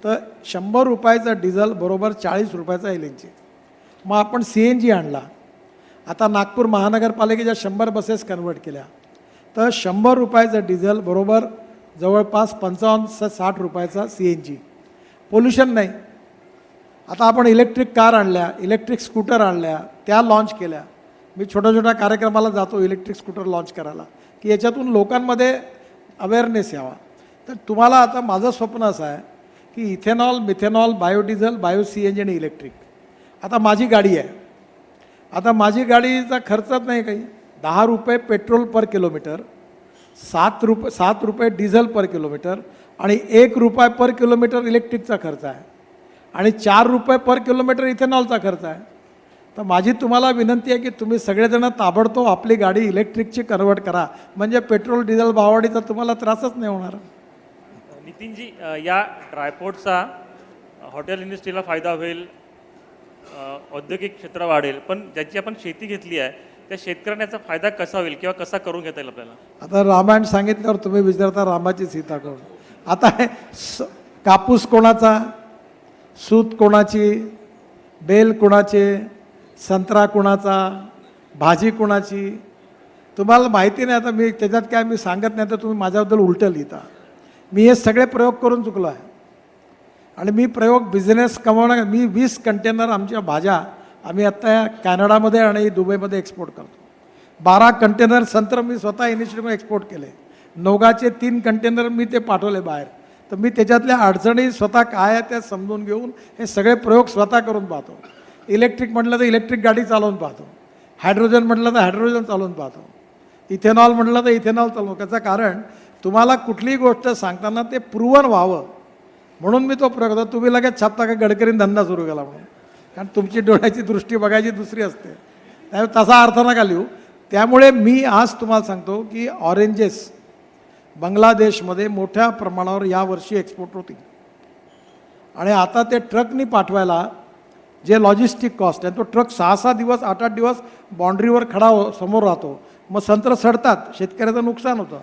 तर 100 रुपयाचं डिझेल बरोबर 40 रुपयाचा LNG। मग आपण CNG आणला। आता नागपूर महानगरपालिकेच्या 100 बसेस कन्वर्ट केल्या तर 100 रुपयाचं डिझेल बरोबर जवळपास 55 ते 60 रुपयाचा CNG। पोल्युशन नाही। आता आपण इलेक्ट्रिक कार आणल्या, इलेक्ट्रिक स्कूटर आणल्या, त्या लॉन्च केल्या। मी छोट्या छोट्या कार्यक्रमाला जातो इलेक्ट्रिक स्कूटर लॉन्च करायला, की याच्यातून लोकांमध्ये अवेअरनेस यावा. तर तुम्हाला आता माझं स्वप्न असं आहे की ethanol, methanol, biodiesel, bio CNG आणि इलेक्ट्रिक. आता माझी गाडी आहे, आता माझी गाडीचा खर्चच नाही काही. 10 रुपये पेट्रोल पर किलोमीटर, 7 रुपये डिझेल पर किलोमीटर आणि 1 रुपया पर किलोमीटर इलेक्ट्रिकचा खर्च आहे आणि 4 रुपये पर किलोमीटर इथेनॉलचा खर्च आहे. तर माझी तुम्हाला विनंती आहे की तुम्ही सगळेजण ताबडतोब आपली गाडी इलेक्ट्रिकची कन्वर्ट करा, म्हणजे पेट्रोल डिझेल भाववाढीचा तुम्हाला त्रासच नाही होणार. नितीनजी, या ड्रायपोर्टचा हॉटेल इंडस्ट्रीला फायदा होईल, औद्योगिक क्षेत्र वाढेल, पण ज्याची आपण शेती घेतली आहे त्या शेतकऱ्यांना याचा फायदा कसा होईल किंवा कसा करून घेता येईल आपल्याला? आता रामायण सांगितल्यावर तुम्ही विचारता रामाची सीता कोण. आता हे कापूस कोणाचा, सूत कोणाची, बेल कोणाचे, संत्रा कोणाचा, भाजी कोणाची, तुम्हाला माहिती नाही. आता मी त्याच्यात काय मी सांगत नाही तर तुम्ही माझ्याबद्दल उलटं लिहिता. मी हे सगळे प्रयोग करून चुकलो आहे आणि मी प्रयोग बिझनेस कमावणार. मी 20 कंटेनर आमच्या भाज्या आम्ही आत्ता कॅनडामध्ये आणि दुबईमध्ये एक्सपोर्ट करतो. 12 कंटेनर संत्र मी स्वतः इनिशिएटिव्ह एक्सपोर्ट केले. नोगाचे 3 कंटेनर मी ते पाठवले बाहेर. तर मी त्याच्यातल्या अडचणी स्वतः काय आहे त्या समजून घेऊन हे सगळे प्रयोग स्वतः करून पाहतो. इलेक्ट्रिक म्हटलं तर इलेक्ट्रिक गाडी चालवून पाहतो, हायड्रोजन म्हटलं तर हायड्रोजन चालवून पाहतो, इथेनॉल म्हटलं तर इथेनॉल चालवून. त्याचं कारण तुम्हाला कुठलीही गोष्ट सांगताना ते प्रूव्हन व्हावं म्हणून मी तो प्रयोग करतो. तुम्ही लगेच छापता का गडकरीने धंदा सुरू केला म्हणून, कारण तुमची डोळ्याची दृष्टी बघायची दुसरी असते. त्यामुळे तसा अर्थ नका लिहू. त्यामुळे मी आज तुम्हाला सांगतो की ऑरेंजेस बांगलादेशमध्ये मोठ्या प्रमाणावर यावर्षी एक्सपोर्ट होतील आणि आता ते ट्रकनी पाठवायला जे लॉजिस्टिक कॉस्ट आहे तो ट्रक 6-6 दिवस 8-8 दिवस बाउंड्रीवर खडा समोर राहतो, मग संत्र सडतात, शेतकऱ्याचं नुकसान होतं.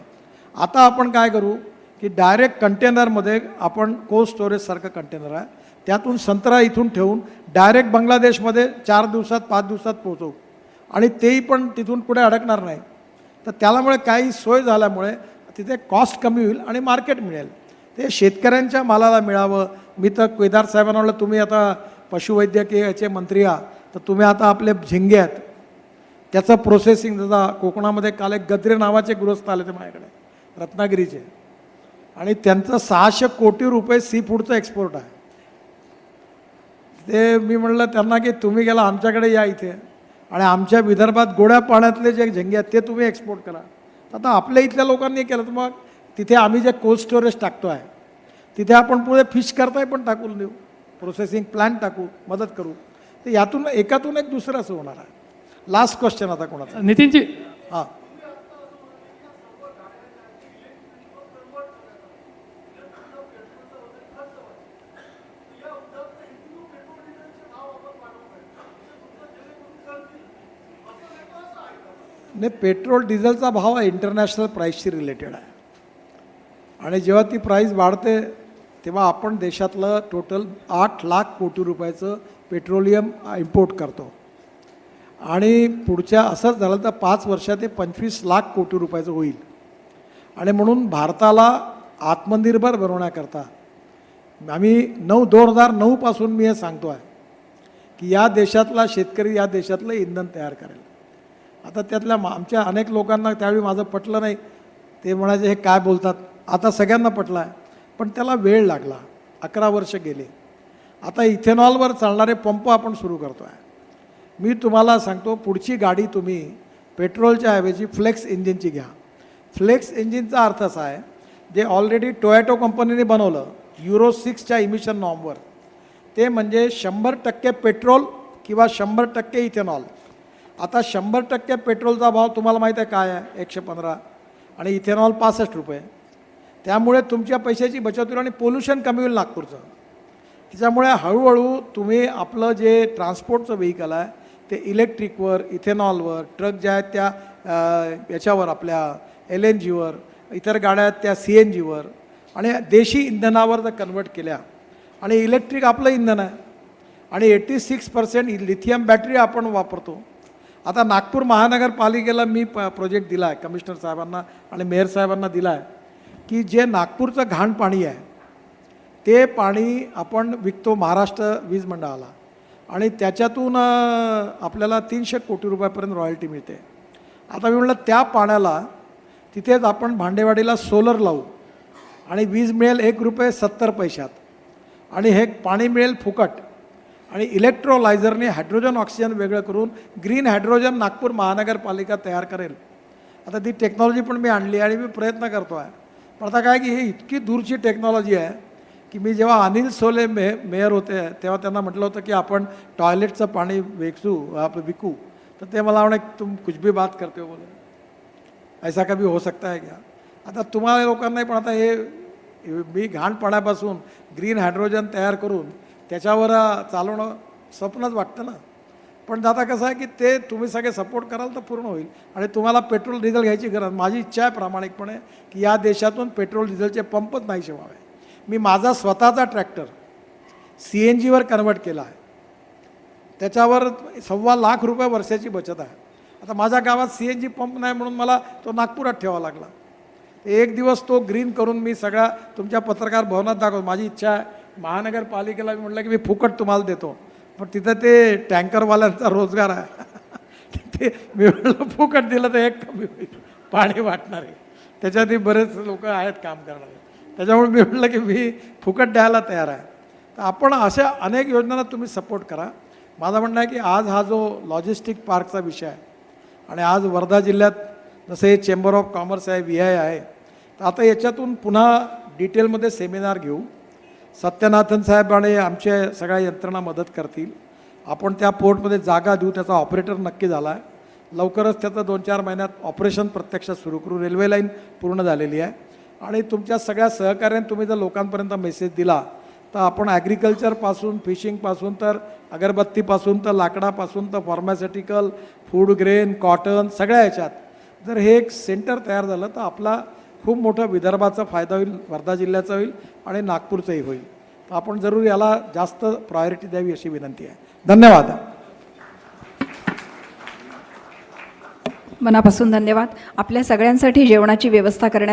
आता आपण काय करू की डायरेक्ट कंटेनरमध्ये आपण कोल्ड स्टोरेजसारखं कंटेनर आहे, त्यातून संत्रा इथून ठेवून डायरेक्ट बांगलादेशमध्ये 4 दिवसात 5 दिवसात पोहोचवू आणि तेही पण तिथून पुढे अडकणार नाही. तर त्यामुळे काही सोय झाल्यामुळे तिथे कॉस्ट कमी होईल आणि मार्केट मिळेल. ते शेतकऱ्यांच्या मालाला मिळावं. मी तर केदार साहेबांना म्हटलं तुम्ही आता पशुवैद्यकीयचे मंत्री आहात तर तुम्ही आता आपले झिंगे आहेत त्याचं प्रोसेसिंग. जसा कोकणामध्ये काल एक गद्रे नावाचे गृहस्थ आले ते माझ्याकडे रत्नागिरीचे आणि त्यांचं 600 कोटी रुपये सी फूडचं एक्सपोर्ट आहे. ते मी म्हटलं त्यांना की तुम्ही गेला आमच्याकडे या इथे आणि आमच्या विदर्भात गोड्या पाण्यातले जे झेंगे आहेत ते तुम्ही एक्सपोर्ट करा. आता आपल्या इथल्या लोकांनी केलं तर मग तिथे आम्ही जे कोल्ड स्टोरेज टाकतो आहे तिथे आपण पुढे फिश करताय पण टाकून देऊ, प्रोसेसिंग प्लांट टाकू, मदत करू. तर यातून एकातून एक दुसरं असं होणार आहे. लास्ट क्वेश्चन आता कोणाचा? नितीनजी, हां नाही, पेट्रोल डिझेलचा भाव हा इंटरनॅशनल प्राईसशी रिलेटेड आहे आणि जेव्हा ती प्राईस वाढते तेव्हा आपण देशातलं टोटल 8 लाख कोटी रुपयाचं पेट्रोलियम इम्पोर्ट करतो आणि पुढच्या असंच झालं तर 5 वर्षात ते 25 लाख कोटी रुपयाचं होईल. आणि म्हणून भारताला आत्मनिर्भर बनवण्याकरता आम्ही 2009 पासून मी हे सांगतो आहे की या देशातला शेतकरी या देशातलं इंधन तयार करेल. आता त्यातल्या आमच्या अनेक लोकांना त्यावेळी माझं पटलं नाही, ते म्हणायचे हे काय बोलतात. आता सगळ्यांना पटलं आहे पण त्याला वेळ लागला, 11 वर्ष गेले. आता इथेनॉलवर चालणारे पंप आपण सुरू करतो आहे. मी तुम्हाला सांगतो पुढची गाडी तुम्ही पेट्रोलच्या ऐवजी फ्लेक्स इंजिनची घ्या. फ्लेक्स इंजिनचा अर्थ असा आहे जे ऑलरेडी टोयॅटो कंपनीने बनवलं युरो 6च्या इमिशन नॉर्मवर, ते म्हणजे 100% पेट्रोल किंवा 100% इथेनॉल. आता 100% पेट्रोलचा भाव तुम्हाला माहीत आहे काय आहे, 115 आणि इथेनॉल 65 रुपये. त्यामुळे तुमच्या पैशाची बचत होईल आणि पोल्युशन कमी होईल नागपूरचं. त्याच्यामुळे हळूहळू तुम्ही आपलं जे ट्रान्सपोर्टचं व्हेकल आहे ते इलेक्ट्रिकवर, इथेनॉलवर, ट्रक ज्या आहेत त्या याच्यावर आपल्या LNGवर, इतर गाड्या आहेत त्या CNGवर आणि देशी इंधनावर जर कन्वर्ट केल्या आणि इलेक्ट्रिक आपलं इंधन आहे आणि 86% लिथियम बॅटरी आपण वापरतो. आता नागपूर महानगरपालिकेला मी प्रोजेक्ट दिला आहे कमिशनर साहेबांना आणि मेयर साहेबांना दिला आहे की जे नागपूरचं घाण पाणी आहे ते पाणी आपण विकतो महाराष्ट्र वीज मंडळाला आणि त्याच्यातून आपल्याला 300 कोटी रुपयापर्यंत रॉयल्टी मिळते. आता मी म्हटलं त्या पाण्याला तिथेच आपण भांडेवाडीला सोलर लावू आणि वीज मिळेल ₹1.70 आणि हे पाणी मिळेल फुकट आणि इलेक्ट्रोलायझरने हायड्रोजन ऑक्सिजन वेगळं करून ग्रीन हायड्रोजन नागपूर महानगरपालिका तयार करेल. आता ती टेक्नॉलॉजी पण मी आणली आणि मी प्रयत्न करतो आहे. पण आता काय की ही इतकी दूरची टेक्नॉलॉजी आहे की मी जेव्हा अनिल सोले मेयर होते तेव्हा त्यांना म्हटलं होतं की आपण टॉयलेटचं पाणी विकू, तर ते मला म्हणे तुम कुछ भी बात करते हो बोले, ऐसा कभी हो सकता है क्या. आता तुम्हाला लोकांनाही पण आता हे मी घाण पाण्यापासून ग्रीन हायड्रोजन तयार करून त्याच्यावर चालवणं स्वप्नच वाटतं ना. पण आता कसं आहे की ते तुम्ही सगळे सपोर्ट कराल तर पूर्ण होईल आणि तुम्हाला पेट्रोल डिझेल घ्यायची गरज. माझी इच्छा आहे प्रामाणिकपणे की या देशातून पेट्रोल डिझेलचे पंपच नाही शिवावे. मी माझा स्वतःचा ट्रॅक्टर CNGवर कन्वर्ट केला आहे. त्याच्यावर ₹1.25 लाख वर्षाची बचत आहे. आता माझ्या गावात CNG पंप नाही म्हणून मला तो नागपुरात ठेवावा लागला. एक दिवस तो ग्रीन करून मी सगळ्या तुमच्या पत्रकार भवनात दाखवतो. माझी इच्छा आहे महानगरपालिकेला मी म्हटलं की मी फुकट तुम्हाला देतो, पण तिथं ते टँकरवाल्यांचा रोजगार आहे. ते मी म्हटलं फुकट दिलं तर एक कमी होईल पाणी वाटणारे, त्याच्यातही बरेच लोक आहेत काम करणारे. त्याच्यामुळे मी म्हटलं की मी फुकट द्यायला तयार आहे. तर आपण अशा अनेक योजनांना तुम्ही सपोर्ट करा. माझं म्हणणं आहे की आज हा जो लॉजिस्टिक पार्कचा विषय आहे आणि आज वर्धा जिल्ह्यात जसं हे चेंबर ऑफ कॉमर्स आहे, VI आहे, तर आता याच्यातून पुन्हा डिटेलमध्ये सेमिनार घेऊ. सत्यनाथन साहेब आणि आमच्या सगळ्या यंत्रणा मदत करतील. आपण त्या पोर्टमध्ये जागा देऊ. त्याचा ऑपरेटर नक्की झाला आहे. लवकरच त्याचं 2-4 महिन्यात ऑपरेशन प्रत्यक्षात सुरू करू. रेल्वे लाईन पूर्ण झालेली आहे आणि तुमच्या सगळ्या सहकार्याने तुम्ही जर लोकांपर्यंत मेसेज दिला तर आपण ॲग्रिकल्चरपासून फिशिंगपासून तर अगरबत्तीपासून तर लाकडापासून तर फार्मास्युटिकल, फूड ग्रेन, कॉटन सगळ्या ह्याच्यात जर हे एक सेंटर तयार झालं तर आपला खूप मोठा विदर्भाचा फायदा होईल, वर्धा जिल्ह्याचा होईल आणि नागपूरचाही होईल. तर आपण जरूर याला जास्त प्रायोरिटी द्यावी अशी विनंती आहे. धन्यवाद. मनापासून धन्यवाद. आपल्या सगळ्यांसाठी जेवणाची व्यवस्था करण्यात